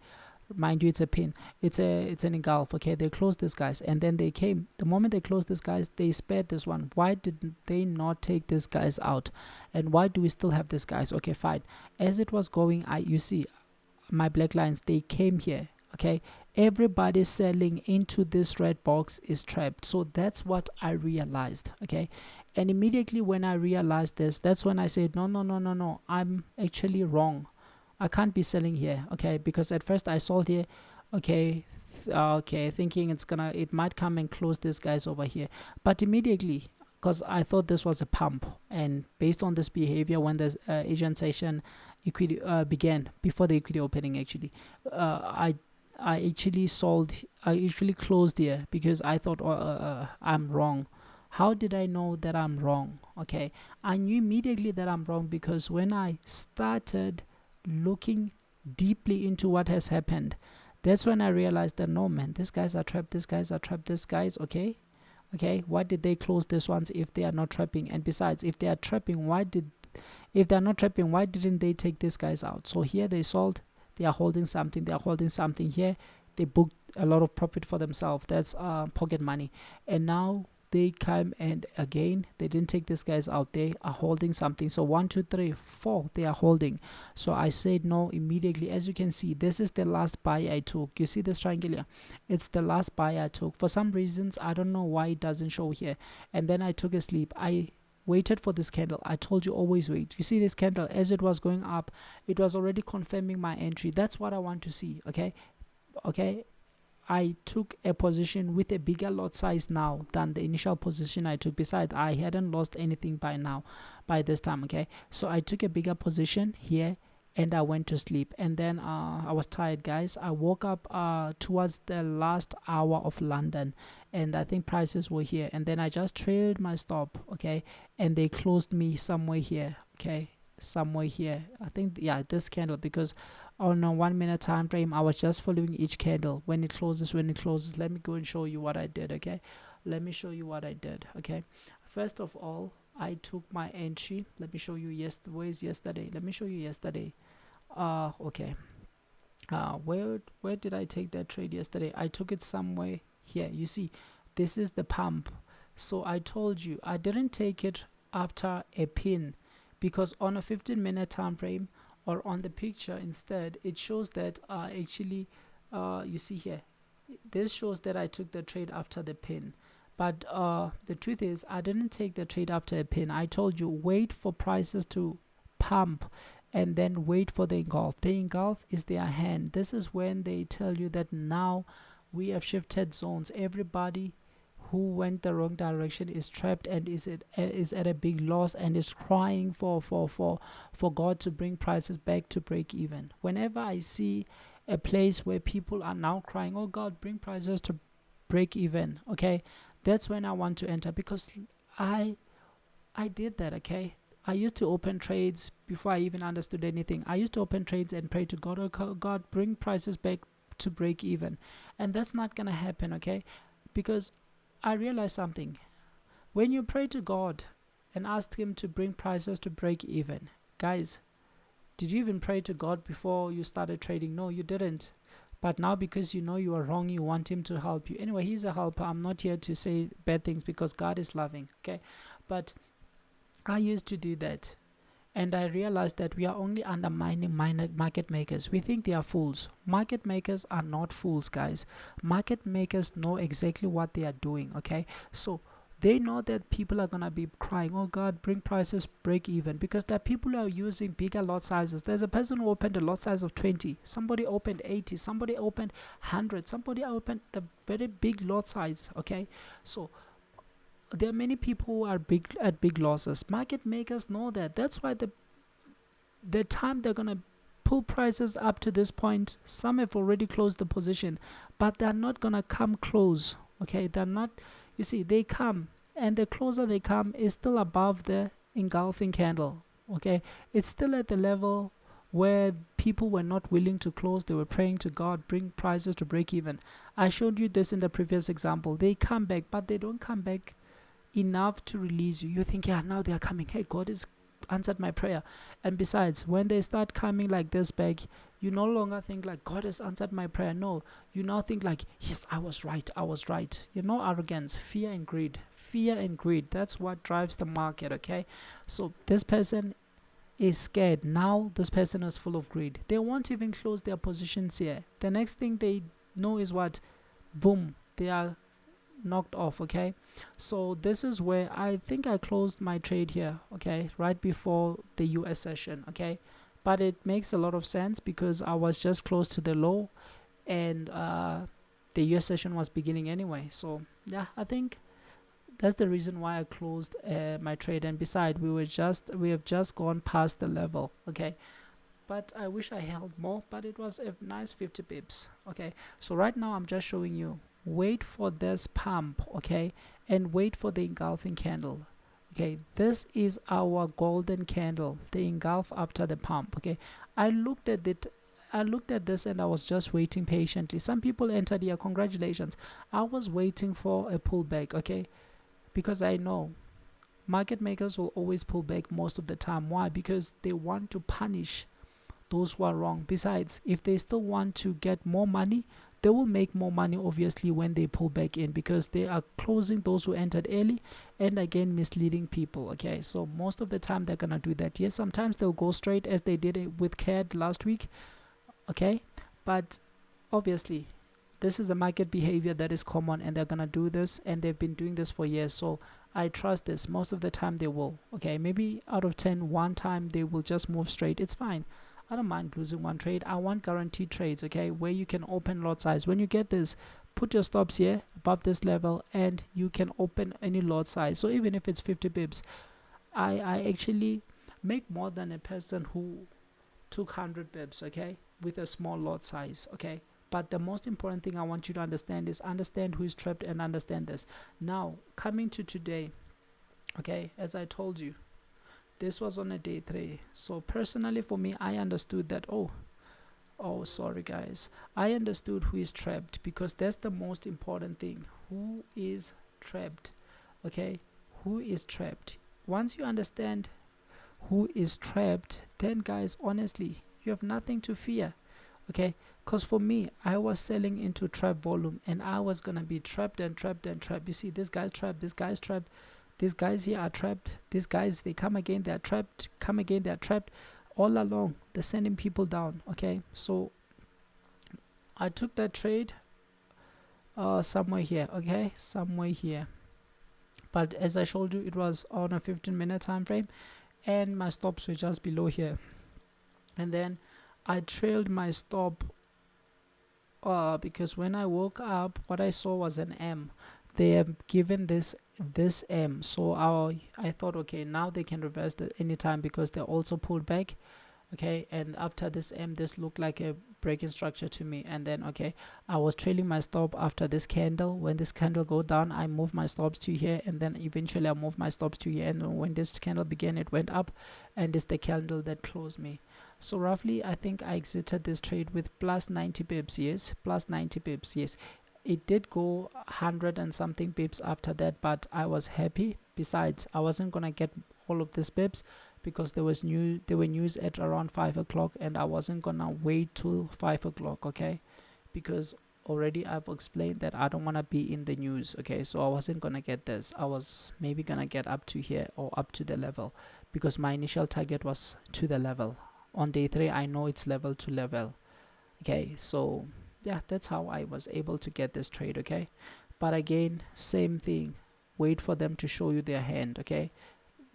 Mind you, it's a pin, it's an engulf. Okay, they closed these guys, and then they came. The moment they closed these guys, they spared this one. Why did they not take these guys out? And why do we still have these guys? Okay, fine. As it was going, you see my black lines, they came here. Okay, everybody selling into this red box is trapped. So that's what I realized. Okay, and immediately when I realized this, that's when I said no, I'm actually wrong. I can't be selling here. Okay, because at first I sold here. Okay, thinking it might come and close these guys over here, but immediately, because I thought this was a pump, and based on this behavior, when the Asian session equity began, before the equity opening actually, I actually sold. I actually closed here because I thought I'm wrong. How did I know that I'm wrong? Okay, I knew immediately that I'm wrong because when I started looking deeply into what has happened, that's when I realized that no man, these guys are trapped, these guys are trapped, these guys. Okay, why did they close these ones if they are not trapping? And besides, if they are trapping, if they are not trapping, why didn't they take these guys out? So here they sold, they are holding something here, they booked a lot of profit for themselves. That's pocket money. And now they come, and again they didn't take these guys out, they are holding something. So 1 2 3 4, they are holding. So I said no immediately. As you can see, this is the last buy I took. You see this triangle here, it's the last buy I took. For some reasons, I don't know why it doesn't show here. And then I took a sleep. I waited for this candle. I told you always wait. You see this candle, as it was going up, it was already confirming my entry. That's what I want to see. Okay, I took a position with a bigger lot size now than the initial position I took. Besides, I hadn't lost anything by this time. Okay, so I took a bigger position here, and I went to sleep. And then I was tired, guys. I woke up towards the last hour of London, and I think prices were here, and then I just trailed my stop. Okay, and they closed me somewhere here. Okay, somewhere here, I think. Yeah, this candle, because on a 1 minute time frame, I was just following each candle when it closes. Let me go and show you what I did. Okay, let me show you what I did. Okay, first of all, I took my entry. Let me show you. Where's yesterday? Let me show you yesterday. Okay, where did I take that trade yesterday? I took it somewhere here. You see, this is the pump. So I told you I didn't take it after a pin, because on a 15-minute time frame, or on the picture instead, it shows that actually you see here, this shows that I took the trade after the pin. But the truth is, I didn't take the trade after a pin. I told you, wait for prices to pump, and then wait for the engulf. The engulf is their hand. This is when they tell you that now we have shifted zones. Everybody who went the wrong direction is trapped and is at a big loss and is crying for God to bring prices back to break even. Whenever I see a place where people are now crying, oh God, bring prices to break even, okay, that's when I want to enter, because I did that, okay. I used to open trades before I even understood anything. I used to open trades and pray to God, oh God, bring prices back to break even. And that's not gonna happen, okay, because I realized something. When you pray to God and ask Him to bring prices to break even, guys, did you even pray to God before you started trading? No, you didn't. But now, because you know you are wrong, you want Him to help you. Anyway, He's a helper. I'm not here to say bad things, because God is loving, okay? But I used to do that, and I realized that we are only undermining market makers. We think they are fools. Market makers are not fools, guys. Market makers know exactly what they are doing, okay? So they know that people are gonna be crying, oh God, bring prices break even, because there are people who are using bigger lot sizes. There's a person who opened a lot size of 20, somebody opened 80, somebody opened 100, somebody opened the very big lot size, okay? So there are many people who are big losses. Market makers know that. That's why the time they're gonna pull prices up to this point, some have already closed the position, but they're not gonna come close, okay? They're not. You see, they come, and the closer they come is still above the engulfing candle, okay? It's still at the level where people were not willing to close. They were praying to God, bring prices to break even. I showed you this in the previous example. They come back, but they don't come back enough to release you. You think, yeah, now they are coming. Hey, God has answered my prayer. And besides, when they start coming like this back, you no longer think like God has answered my prayer. No, you now think like, yes, I was right. You know, arrogance, fear and greed. That's what drives the market, okay? So this person is scared. Now this person is full of greed. They won't even close their positions here. The next thing they know is what? Boom, they are knocked off, okay? So this is where I think I closed my trade here, okay, right before the US session, okay? But it makes a lot of sense because I was just close to the low, and the US session was beginning anyway. So yeah, I think that's the reason why I closed my trade. And beside, we have just gone past the level, okay? But I wish I held more, but it was a nice 50 pips, okay? So right now I'm just showing you, wait for this pump, okay, and wait for the engulfing candle, okay? This is our golden candle, the engulf after the pump, okay? I looked at this and I was just waiting patiently. Some people entered here, congratulations. I was waiting for a pullback, okay, because I know market makers will always pull back most of the time. Why? Because they want to punish those who are wrong. Besides, if they still want to get more money, they will make more money obviously when they pull back in, because they are closing those who entered early and again misleading people, okay? So most of the time they're gonna do that. Yes, sometimes they'll go straight as they did it with CAD last week, okay? But obviously this is a market behavior that is common, and they're gonna do this, and they've been doing this for years. So I trust this. Most of the time they will, okay? Maybe out of 10, one time they will just move straight. It's fine. I don't mind losing one trade. I want guaranteed trades, okay, where you can open lot size. When you get this, put your stops here above this level, and you can open any lot size. So even if it's 50 pips, I actually make more than a person who took 100 pips, okay, with a small lot size, okay? But the most important thing I want you to understand is understand who is trapped and understand this. Now, coming to today, okay, as I told you, this was on a day 3. So personally for me, I understood that, oh sorry guys, I understood who is trapped, because that's the most important thing. Who is trapped, okay? Who is trapped? Once you understand who is trapped, then guys, honestly, you have nothing to fear, okay? Because for me, I was selling into trap volume, and I was gonna be trapped and trapped and trapped. You see, this guy's trapped, this guy's trapped, these guys here are trapped, these guys, they come again, they're trapped, come again, they're trapped. All along, they're sending people down, okay? So I took that trade somewhere here, okay, somewhere here. But as I showed you, it was on a 15-minute time frame, and my stops were just below here. and then I trailed my stop because when I woke up, what I saw was an M. They have given this M, so I thought, okay, now they can reverse it anytime because they also pulled back. Okay, and after this M, this looked like a breaking structure to me. And then, okay, I was trailing my stop after this candle. When this candle go down, I move my stops to here, and then eventually I move my stops to here. And when this candle began, it went up, and it's the candle that closed me. So roughly, I think I exited this trade with plus 90 pips. Yes, plus 90 pips. Yes, it did go 100 and something pips after that, but I was happy. Besides, I wasn't gonna get all of these pips because there were news at around 5 o'clock, and I wasn't gonna wait till 5 o'clock. Okay, because already I've explained that I don't want to be in the news. Okay, so I wasn't gonna get this. I was maybe gonna get up to here or up to the level because my initial target was to the level. On day 3, I know it's level to level. Okay, so yeah, that's how I was able to get this trade. Okay, but again, same thing, wait for them to show you their hand. Okay,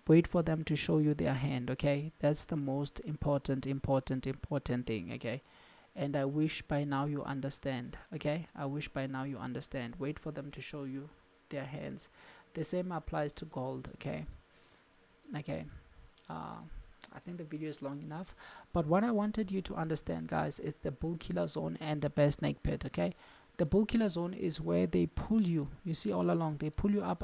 wait for them to show you their hand. Okay, that's the most important thing. Okay, and I wish by now you understand. Okay, I wish by now you understand. Wait for them to show you their hands. The same applies to gold. Okay uh, I think the video is long enough, but what I wanted you to understand, guys, is the bull killer zone and the bear snake pit. Okay, the bull killer zone is where they pull you. You see all along, they pull you up.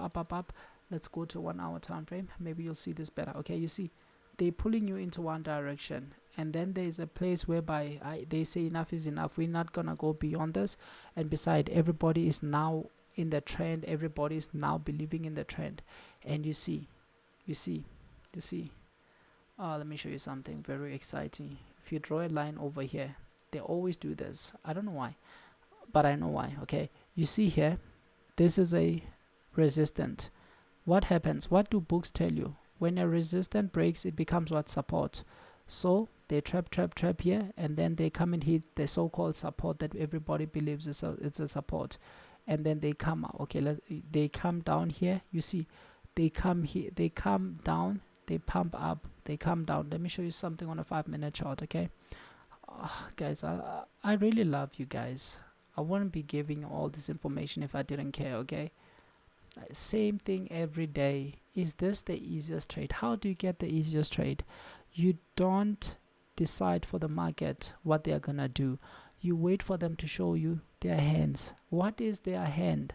Let's go to 1 hour time frame. Maybe you'll see this better. Okay, you see, they pulling you into one direction, and then there's a place whereby they say enough is enough. We're not gonna go beyond this. And beside, everybody is now in the trend. Everybody is now believing in the trend, and you see, you see, you see. Let me show you something very exciting. If you draw a line over here, they always do this. I don't know why, but I know why. Okay, you see here, this is a resistant. What happens? What do books tell you? When a resistant breaks, it becomes what? Support. So they trap here, and then they come and hit the so-called support that everybody believes it's a support, and then they come out. Okay, they come down here. You see, they come here, they come down, they pump up, they come down. Let me show you something on a 5-minute chart. Okay, guys, I really love you guys. I wouldn't be giving you all this information if I didn't care. Okay, same thing every day. Is this the easiest trade? How do you get the easiest trade? You don't decide for the market what they are gonna do. You wait for them to show you their hands. What is their hand?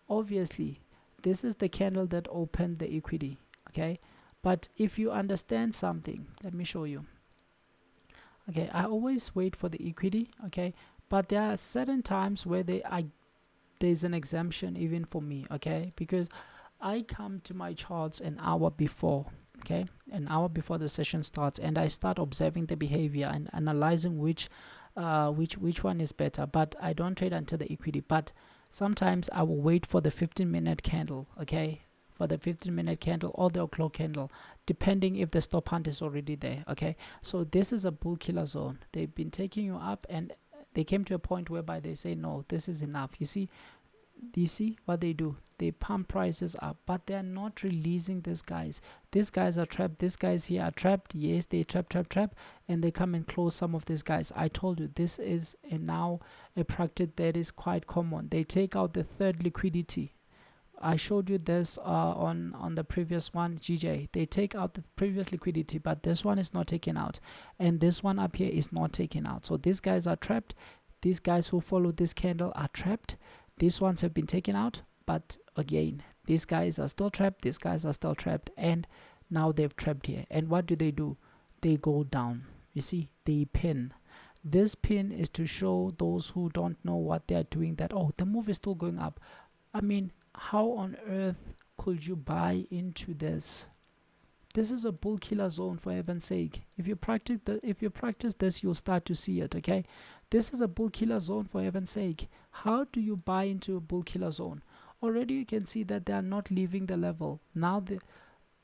Obviously, this is the candle that opened the equity. Okay, but if you understand something, let me show you. Okay, I always wait for the equity. Okay, but there are certain times where there's an exemption even for me. Okay, because I come to my charts an hour before. Okay, an hour before the session starts, and I start observing the behavior and analyzing which one is better. But I don't trade until the equity. But sometimes I will wait for the 15-minute candle. Okay, for the 15-minute candle or the o'clock candle, depending if the stop hunt is already there. Okay, so this is a bull killer zone. They've been taking you up, and they came to a point whereby they say no, this is enough. You see what they do? They pump prices up, but they're not releasing these guys. These guys are trapped. These guys here are trapped. Yes, they trap, and they come and close some of these guys. I told you, this is now a practice that is quite common. They take out the third liquidity. I showed you this on the previous one, GJ. They take out the previous liquidity, but this one is not taken out, and this one up here is not taken out. So these guys are trapped. These guys who follow this candle are trapped. These ones have been taken out, but again, these guys are still trapped. These guys are still trapped, and now they've trapped here. And what do? They go down. You see, they pin. This pin is to show those who don't know what they're doing that, oh, the move is still going up. I mean, how on earth could you buy into this? This is a bull killer zone, for heaven's sake. If you practice this, you'll start to see it. Okay, this is a bull killer zone, for heaven's sake. How do you buy into a bull killer zone? Already you can see that they are not leaving the level. Now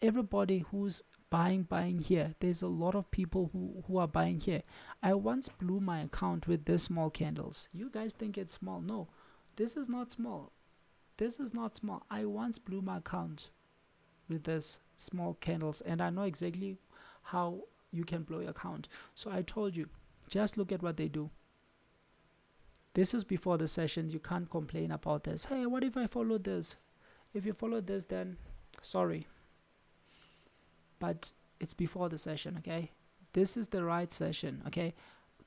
everybody who's buying here, there's a lot of people who are buying here. I once blew my account with this small candles. You guys think it's small? No, this is not small. This is not small. I once blew my account with this small candles, and I know exactly how you can blow your account. So I told you, just look at what they do. This is before the session. You can't complain about this. Hey, what if I follow this? If you follow this, then sorry, but it's before the session. Okay, this is the right session. Okay,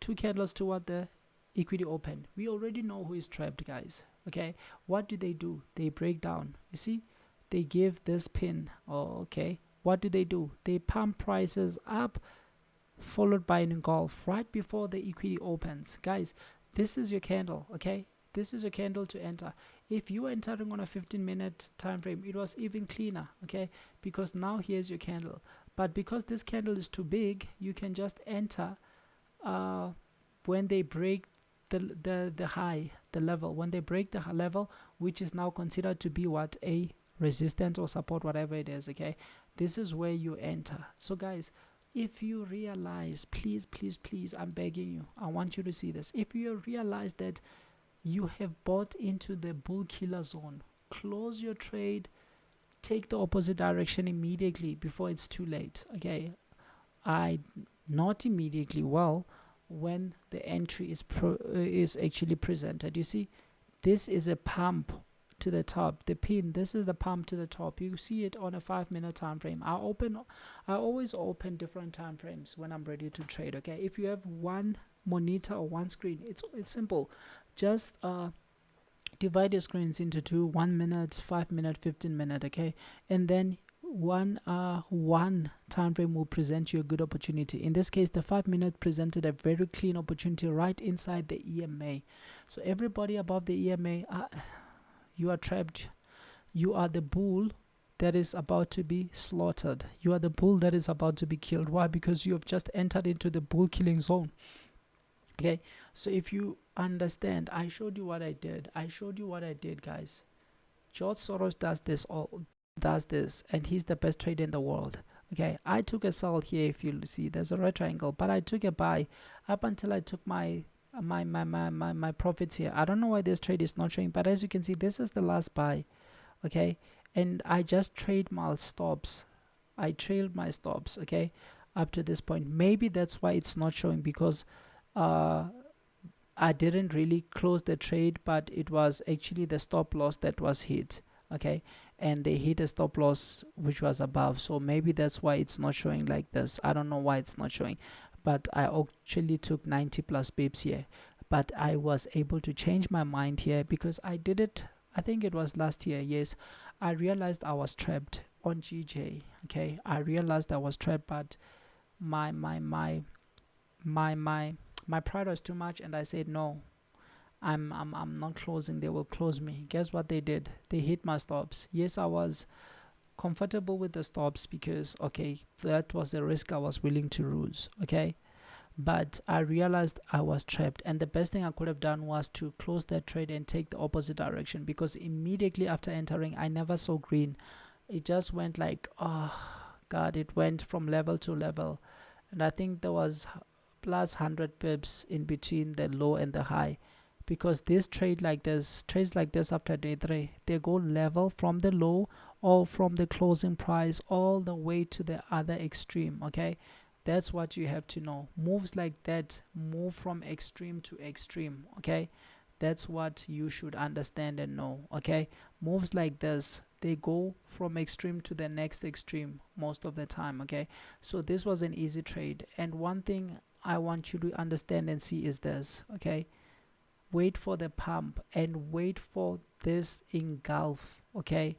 2 candles toward the equity open. We already know who is trapped, guys. Okay, what do? They break down. You see, they give this pin. Oh, okay, what do? They pump prices up, followed by an engulf right before the equity opens. Guys, this is your candle. Okay, this is a candle to enter. If you are entering on a 15-minute time frame, it was even cleaner. Okay, because now here's your candle. But because this candle is too big, you can just enter when they break the high, the level. When they break the level, which is now considered to be what, a resistance or support, whatever it is. Okay, this is where you enter. So guys, if you realize, please, I'm begging you, I want you to see this. If you realize that you have bought into the bull killer zone, close your trade, take the opposite direction immediately before it's too late. Okay, not immediately, well, when the entry is actually presented. You see, this is a pump to the top, the pin. This is the pump to the top. You see it on a 5-minute time frame. I always open different time frames when I'm ready to trade. Okay, if you have one monitor or one screen, it's simple. Just divide your screens into 2, 1 minute, 5 minute, 15 minute. Okay, and then one time frame will present you a good opportunity. In this case, the 5 minute presented a very clean opportunity right inside the EMA. So everybody above the EMA, you are trapped. You are the bull that is about to be slaughtered. You are the bull that is about to be killed. Why? Because you have just entered into the bull killing zone. Okay, so if you understand, I showed you what I did. Guys. George Soros does this, and he's the best trader in the world. Okay, I took a sell here. If you see, there's a red triangle, but I took a buy up until I took my profits here. I don't know why this trade is not showing, but as you can see, this is the last buy. Okay, and I just trade my stops. I trailed my stops. Okay, up to this point. Maybe that's why it's not showing, because I didn't really close the trade, but it was actually the stop loss that was hit. Okay, and they hit a stop loss which was above, so maybe that's why it's not showing like this. I don't know why it's not showing, but I actually took 90 plus pips here. But I was able to change my mind here because I did it, I think it was last year. Yes, I realized I was trapped on GJ. Okay, I realized I was trapped, but my pride was too much, and I said no, I'm not closing. They will close me. Guess what they did? They hit my stops. Yes, I was comfortable with the stops because, okay, that was the risk I was willing to lose. Okay, but I realized I was trapped, and the best thing I could have done was to close that trade and take the opposite direction, because immediately after entering, I never saw green. It just went like, oh god, it went from level to level, and I think there was plus 100 pips in between the low and the high. Because this trades like this after day 3, they go level from the low or from the closing price all the way to the other extreme. Okay, that's what you have to know. Moves like that move from extreme to extreme. Okay, that's what you should understand and know. Okay, moves like this, they go from extreme to the next extreme most of the time. Okay, so this was an easy trade, and one thing I want you to understand and see is this. Okay, wait for the pump and wait for this engulf. Okay,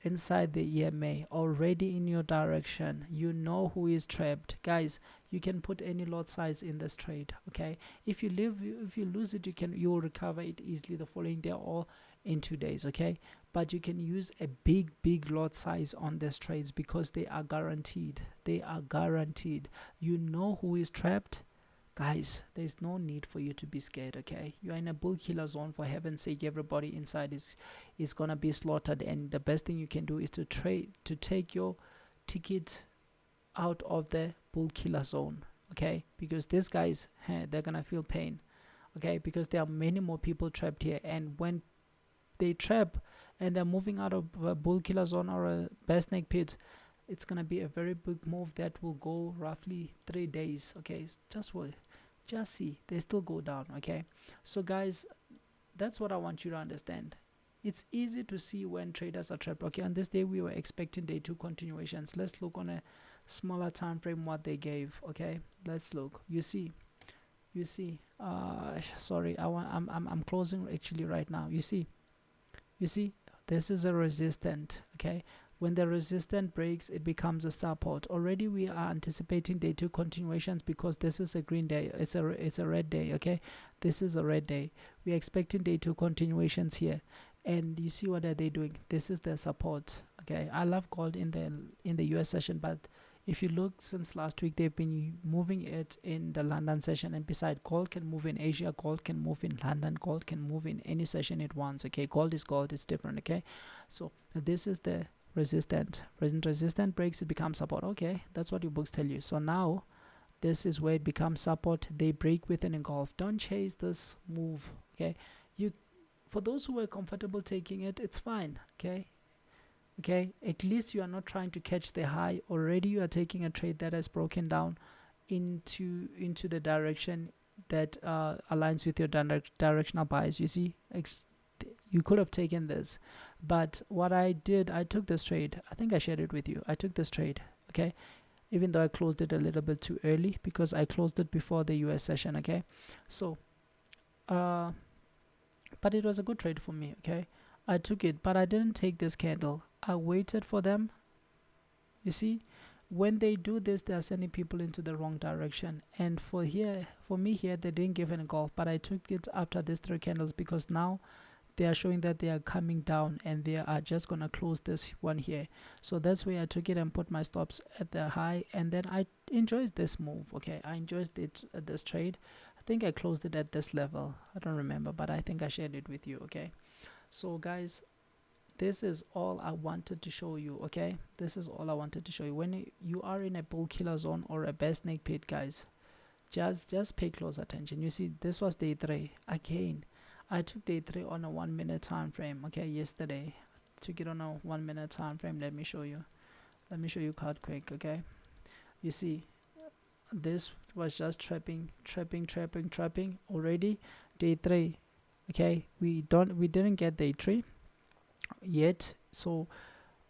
inside the EMA, already in your direction. You know who is trapped. Guys, you can put any lot size in this trade. Okay, if you lose it, you will recover it easily the following day or in 2 days. Okay, but you can use a big lot size on these trades because they are guaranteed. You know who is trapped. Guys, there's no need for you to be scared. Okay, you are in a bull killer zone. For heaven's sake, everybody inside is gonna be slaughtered, and the best thing you can do is to take your ticket out of the bull killer zone. Okay, because these guys, they're gonna feel pain. Okay, because there are many more people trapped here, and when they trap and they're moving out of a bull killer zone or a bear snake pit, it's gonna be a very big move that will go roughly 3 days. Okay, just wait, just see, they still go down. Okay, so guys, that's what I want you to understand. It's easy to see when traders are trapped. Okay, on this day we were expecting day 2 continuations. Let's look on a smaller time frame what they gave. Okay, let's look. You see, sorry, I'm closing actually right now. You see this is a resistant. Okay, when the resistant breaks, it becomes a support. Already we are anticipating day 2 continuations because this is a green day. It's a red day. Okay, this is a red day. We're expecting day 2 continuations here, and you see what are they doing? This is their support. Okay, I love gold in the US session, but if you look since last week, they've been moving it in the London session. And beside, gold can move in Asia, gold can move in London, gold can move in any session it wants. Okay, gold is gold, it's different. Okay, so this is the resistant. When resistant breaks, it becomes support. Okay, that's what your books tell you. So now this is where it becomes support. They break with an engulf. Don't chase this move. Okay, you, for those who are comfortable taking it, it's fine. Okay, at least you are not trying to catch the high. Already you are taking a trade that has broken down into the direction that aligns with your directional bias. You see, you could have taken this, but what I did, I took this trade. I think I shared it with you. I took this trade. Okay, even though I closed it a little bit too early because I closed it before the US session. Okay, so but it was a good trade for me. Okay, I took it, but I didn't take this candle. I waited for them. You see, when they do this, they are sending people into the wrong direction. And for me here, they didn't give an engulf, but I took it after these 3 candles because now they are showing that they are coming down and they are just gonna close this one here. So that's why I took it and put my stops at the high, and then I enjoyed this move. Okay, I enjoyed it at this trade. I think I closed it at this level. I don't remember, but I think I shared it with you. Okay, so guys, this is all I wanted to show you. Okay, this is all I wanted to show you. When you are in a bull killer zone or a bear snake pit, guys, just pay close attention. You see, this was day 3 again. I took day 3 on a 1 minute time frame. Okay, yesterday I took it on a 1 minute time frame. Let me show you quite quick. Okay, you see, this was just trapping already. Day 3. Okay, we didn't get day 3 yet, so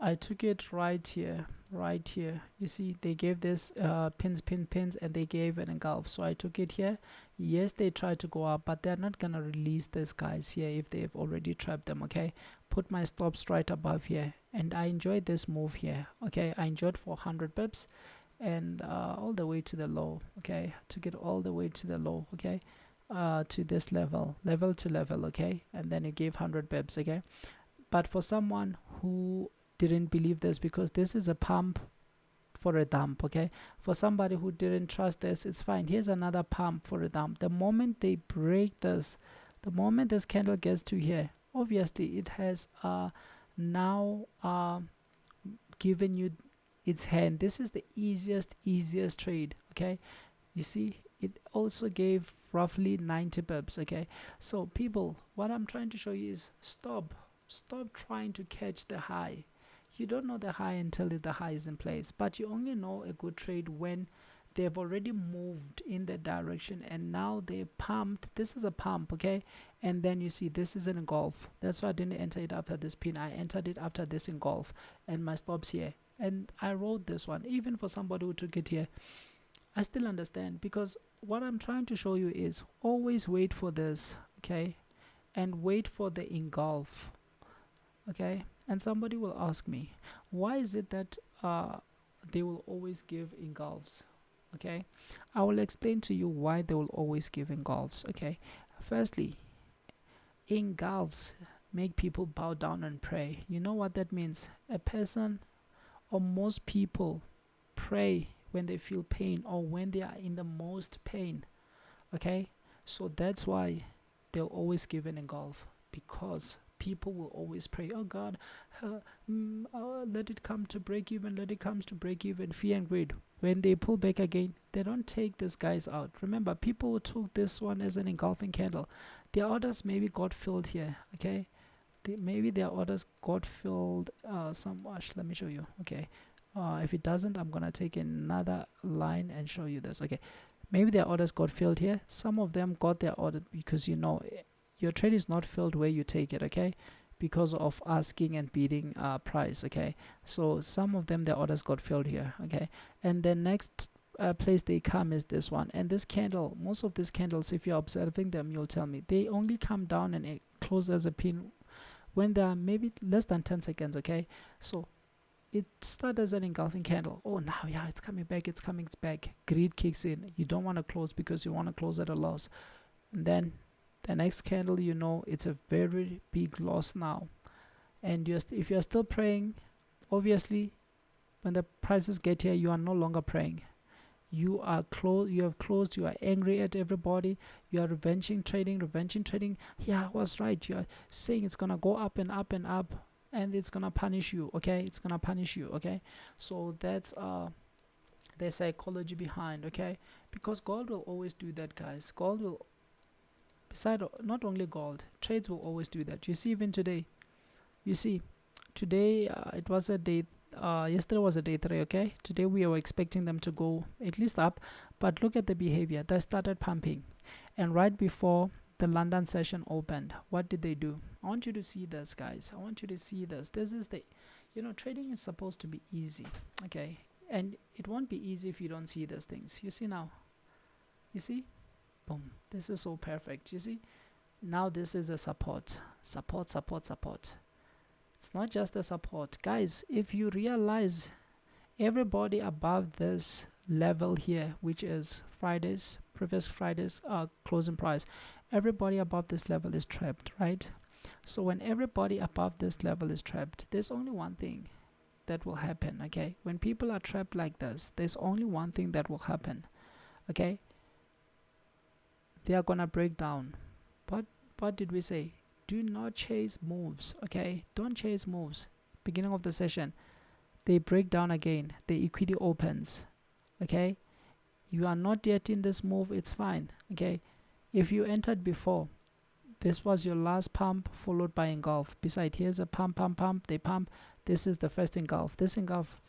I took it right here. You see, they gave this pins, and they gave an engulf, so I took it here. Yes, they tried to go up, but they're not gonna release this guys here if they've already trapped them. Okay, put my stops right above here, and I enjoyed this move here. Okay, I enjoyed 400 pips and all the way to the low. Okay, took it all the way to the low. Okay, to this level to level. Okay, and then it gave 100 pips. Okay, but for someone who didn't believe this, because this is a pump for a dump. Okay, for somebody who didn't trust this, it's fine. Here's another pump for a dump. The moment they break this, the moment this candle gets to here, obviously it has now given you its hand. This is the easiest trade. Okay, you see, it also gave roughly 90 pips. Okay, so people, what I'm trying to show you is stop trying to catch the high. You don't know the high until the high is in place, but you only know a good trade when they've already moved in that direction and now they pumped. This is a pump. Okay, and then you see this is an engulf. That's why I didn't enter it after this pin. I entered it after this engulf, and my stops here, and I wrote this one. Even for somebody who took it here, I still understand, because what I'm trying to show you is always wait for this. Okay, and wait for the engulf. Okay, and somebody will ask me, why is it that they will always give engulfs? Okay, I will explain to you why they will always give engulfs. Okay, firstly, engulfs make people bow down and pray. You know what that means? A person, or most people, pray when they feel pain or when they are in the most pain. Okay, so that's why they'll always give an engulf, because people will always pray, oh God, let it come to break even, fear and greed. When they pull back again, they don't take these guys out. Remember, people who took this one as an engulfing candle, their orders maybe got filled here. Okay, maybe their orders got filled somewhat. Let me show you. Okay, If it doesn't, I'm gonna take another line and show you this. Okay, maybe their orders got filled here. Some of them got their order because your trade is not filled where you take it. Okay, because of asking and bidding price. Okay, so some of them, their orders got filled here. Okay, and the next place they come is this one. And this candle, most of these candles, if you're observing them, you'll tell me they only come down and it close as a pin when they are maybe less than 10 seconds. Okay, so it starts as an engulfing candle. Oh, now, yeah, it's coming back, it's coming back. Greed kicks in. You don't want to close because you want to close at a loss. And then the next candle, it's a very big loss now. And if you're still praying, obviously, when the prices get here, you are no longer praying. You are closed. You have closed. You are angry at everybody. You are revenging trading. Yeah, I was right. You are saying it's gonna go up and up and up, and it's gonna punish you. Okay, it's gonna punish you. Okay, so that's the psychology behind. Okay, because gold will always do that, guys. Gold will, beside not only gold, trades will always do that. You see, even today. You see, today it was a day. Yesterday was a day 3. Okay, today we were expecting them to go at least up, but look at the behavior. They started pumping, and right before the London session opened, what did they do? I want you to see this, guys. I want you to see this. This is the, trading is supposed to be easy. Okay, and it won't be easy if you don't see these things. You see now. You see, boom. This is so perfect. You see, now this is a support. It's not just a support, guys. If you realize, everybody above this level here, which is previous Friday's closing price, everybody above this level is trapped, right? So when everybody above this level is trapped, there's only one thing that will happen. Okay, when people are trapped like this, there's only one thing that will happen. Okay, they are gonna break down. But what did we say? Do not chase moves. Okay, don't chase moves. Beginning of the session, they break down again. The equity opens. Okay, you are not yet in this move, it's fine. Okay, if you entered before, this was your last pump followed by engulf. Beside, here's a pump, they pump. This is the first engulf. This engulf,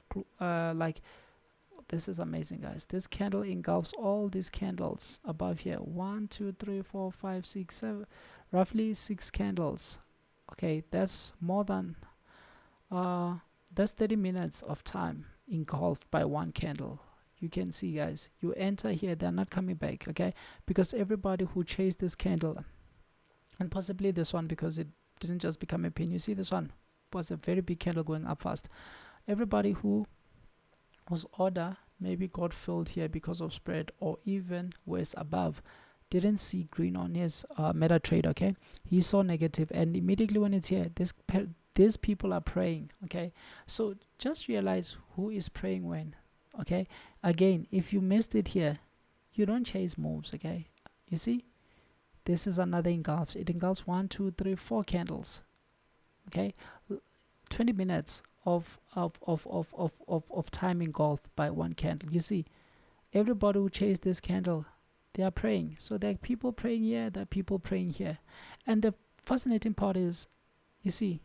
this is amazing, guys. This candle engulfs all these candles above here. 1 2 3 4 5 6 7, roughly 6 candles. Okay, that's more than that's 30 minutes of time engulfed by one candle. You can see, guys, you enter here, they're not coming back. Okay, because everybody who chased this candle, and possibly this one, because it didn't just become a pin. You see, this one was a very big candle going up fast. Everybody who whose order maybe got filled here because of spread, or even worse, above, didn't see green on his MetaTrader. Okay, he saw negative, and immediately when it's here, these people are praying. Okay, so just realize who is praying when. Okay, again, if you missed it here, you don't chase moves. Okay, you see, this is another engulfs. It engulfs 1 2 3 4 candles. Okay, 20 minutes of time engulfed by one candle. You see, everybody who chased this candle, they are praying. So there are people praying here, there are people praying here. And the fascinating part is, you see,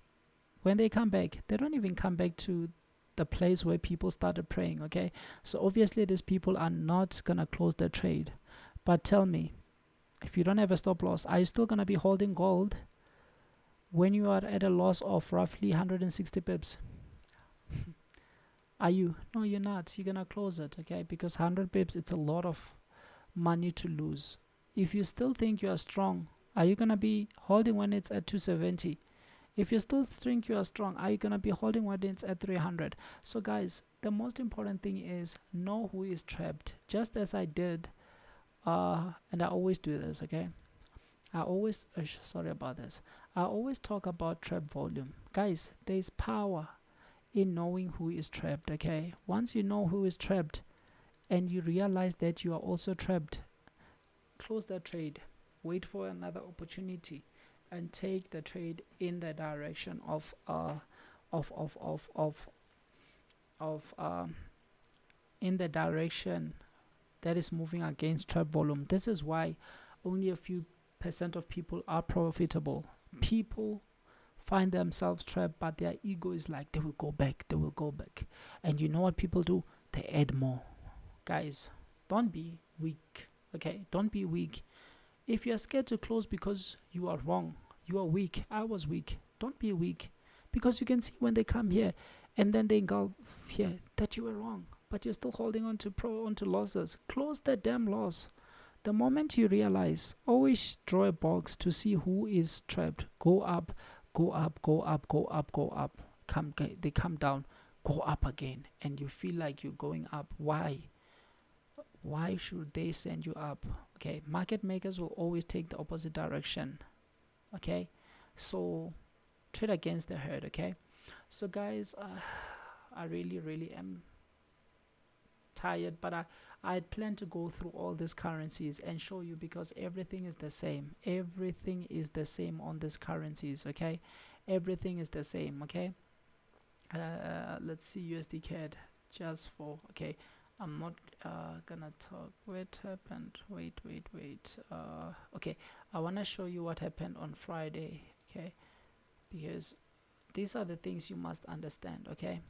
when they come back, they don't even come back to the place where people started praying. Okay, so obviously these people are not gonna close their trade. But tell me, if you don't have a stop loss, are you still gonna be holding gold when you are at a loss of roughly 160 pips? Are you? No, you're not. You're gonna close it. Okay, because 100 pips, it's a lot of money to lose. If you still think you are strong, are you gonna be holding when it's at 270? If you still think you are strong, are you gonna be holding when it's at 300? So guys, the most important thing is know who is trapped, just as I did, and I always do this. Okay, I always sorry about this. I always talk about trap volume. Guys, there's power in knowing who is trapped. Okay, once you know who is trapped and you realize that you are also trapped, close that trade, wait for another opportunity, and take the trade in the direction of in the direction that is moving against trap volume. This is why only a few % of people are profitable. People find themselves trapped, but their ego is like, they will go back, they will go back. And you know what people do? They add more. Guys, don't be weak, okay? Don't be weak. If you're scared to close because you are wrong, you are weak. I was weak. Don't be weak, because you can see when they come here and then they engulf here that you were wrong, but you're still holding on to losses. Close the damn loss. The moment you realize, always draw a box to see who is trapped. Go up, go up, go up, go up, go up. They come down, go up again, and you feel like you're going up. Why should they send you up? Okay, market makers will always take the opposite direction. Okay, so trade against the herd. Okay, so guys, I really am tired, but I had planned to go through all these currencies and show you, because everything is the same. Everything is the same on these currencies. Okay, everything is the same. Okay, let's see USD CAD just for, okay, I'm not gonna talk what happened. Wait. Okay, I want to show you what happened on Friday. Okay, because these are the things you must understand. Okay,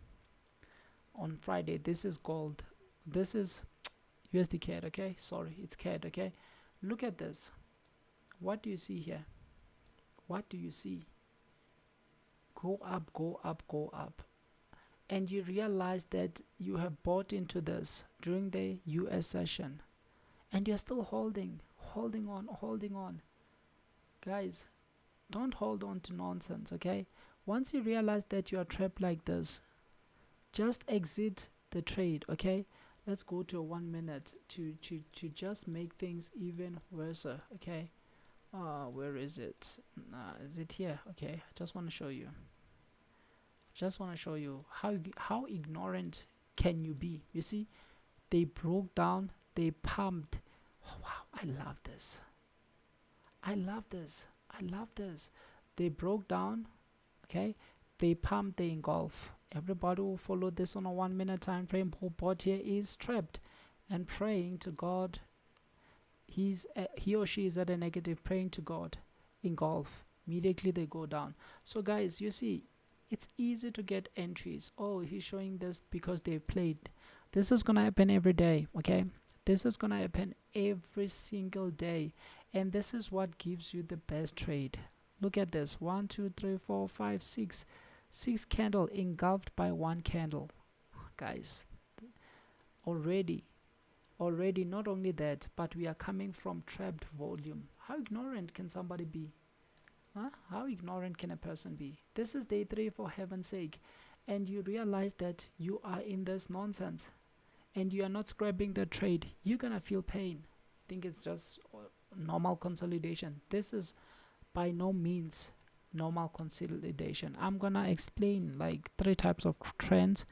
on Friday, this is gold, this is USD CAD. Okay, sorry, it's CAD. Okay, look at this. What do you see here? What do you see? Go up, go up, go up. And you realize that you have bought into this during the US session, and you're still holding on. Guys, don't hold on to nonsense. Okay, once you realize that you are trapped like this, just exit the trade. Okay, let's go to 1 minute to just make things even worse. Okay, where is it? Is it here? Okay, I just want to show you how ignorant can you be. You see, they broke down, they pumped. Oh, wow, I love this. They broke down. Okay, they pumped, they engulf. Everybody will follow this on a 1 minute time frame. Whole bot here is trapped and praying to God. He or she is at a negative, praying to God. Engulf. Immediately they go down. So guys, you see, it's easy to get entries. Oh, he's showing this because they've played. This is gonna happen every day. Okay, this is gonna happen every single day, and this is what gives you the best trade. Look at this: 1 2 3 4 5 6 candle engulfed by one candle. Guys, already not only that, but we are coming from trapped volume. How ignorant can somebody be? How ignorant can a person be? This is day 3, for heaven's sake, and you realize that you are in this nonsense and you are not scrapping the trade. You're gonna feel pain. Think it's just normal consolidation. This is by no means normal consolidation. I'm gonna explain like 3 types of trends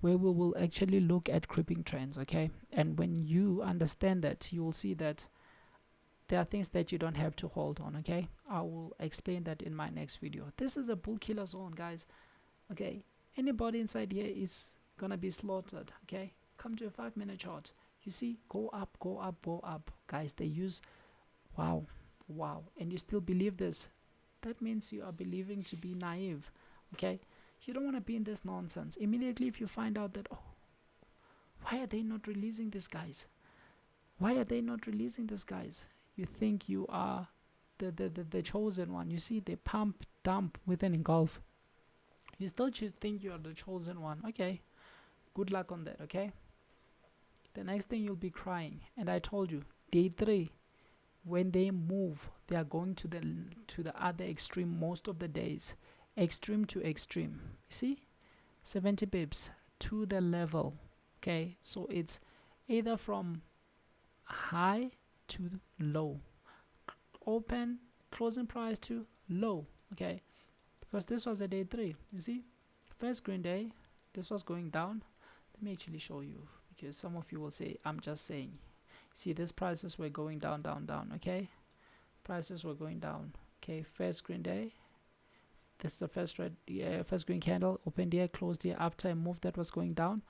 where we will actually look at creeping trends. Okay, and when you understand that, you will see that there are things that you don't have to hold on. Okay, I will explain that in my next video. This is a bull killer zone, guys. Okay, anybody inside here is gonna be slaughtered. Okay, come to a 5 minute chart. You see, go up, go up, go up. Guys, they use wow, and you still believe this. That means you are believing to be naive. Okay, you don't want to be in this nonsense. Immediately if you find out that, oh, why are they not releasing these guys? You think you are the chosen one. You see, they pump, dump with an engulf. You still think you are the chosen one. Okay, good luck on that. Okay, the next thing you'll be crying. And I told you, day 3, when they move, they are going to the other extreme most of the days. Extreme to extreme. You see, 70 pips to the level. Okay, so it's either from high to low, open, closing price to low. Okay, because this was a day 3. You see, first green day, this was going down. Let me actually show you, because some of you will say I'm just saying. See, these prices were going down. Okay, prices were going down. Okay, first green day, this is the first green candle, opened here, closed here after a move that was going down.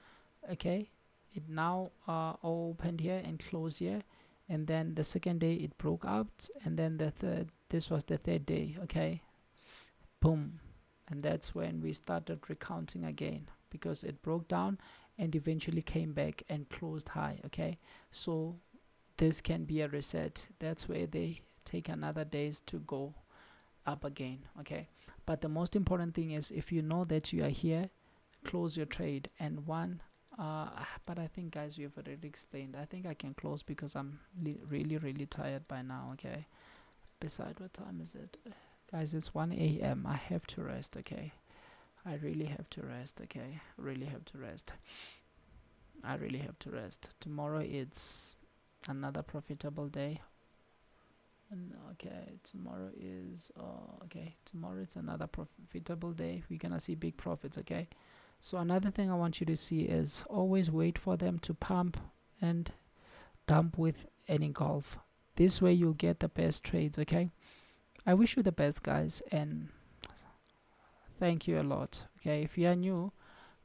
Okay, it now opened here and closed here, and then the second day it broke out, and then the third, this was the third day. Okay, boom, and that's when we started recounting again, because it broke down and eventually came back and closed high. Okay, so this can be a reset. That's where they take another days to go up again. Okay, but the most important thing is, if you know that you are here, close your trade. And one but I think, guys, we have already explained. I think I can close because I'm really tired by now. Okay, beside, what time is it, guys? It's 1 a.m. I have to rest. Okay, I really have to rest. Okay, really have to rest. I really have to rest. Tomorrow it's another profitable day. And okay, tomorrow is okay, tomorrow it's another profitable day. We're gonna see big profits. Okay, so another thing I want you to see is, always wait for them to pump and dump with any golf. This way you'll get the best trades. Okay, I wish you the best, guys, and thank you a lot. Okay, if you are new,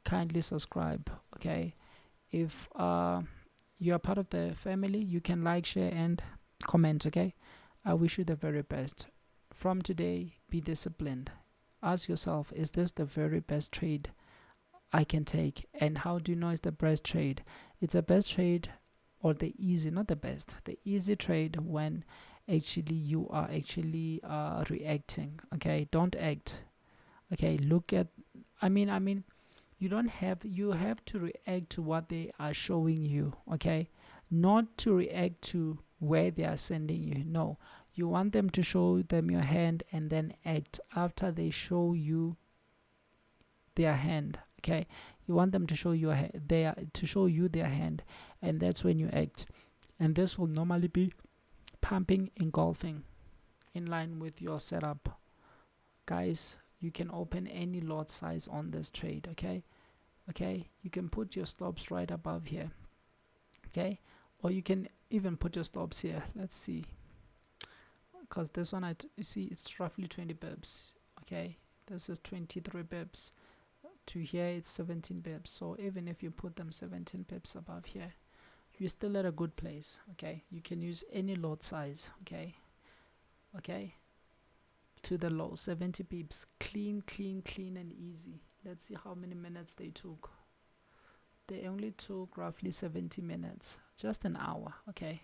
kindly subscribe. Okay, if you are part of the family, you can like, share, and comment. Okay, I wish you the very best. From today, be disciplined. Ask yourself, is this the very best trade I can take? And how do you know it's the best trade? It's a best trade, or the easy, not the best, the easy trade, when actually you are actually reacting. Okay, don't act. Okay, look at, I mean you have to react to what they are showing you. Okay, not to react to where they are sending you. No, you want them to show them your hand and then act after they show you their hand. Okay, you want them to show you their hand, and that's when you act. And this will normally be pumping, engulfing, in line with your setup. Guys, you can open any lot size on this trade. Okay, you can put your stops right above here. Okay, or you can even put your stops here. Let's see, because this one you see it's roughly 20 pips. Okay, this is 23 pips to here, it's 17 pips. So even if you put them 17 pips above here, you're still at a good place. Okay, you can use any lot size. Okay, to the low, 70 pips, clean and easy. Let's see how many minutes they took. They only took roughly 70 minutes, just an hour. Okay,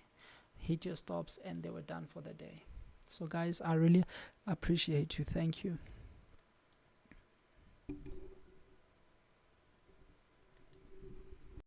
hit your stops and they were done for the day. So guys, I really appreciate you. Thank you.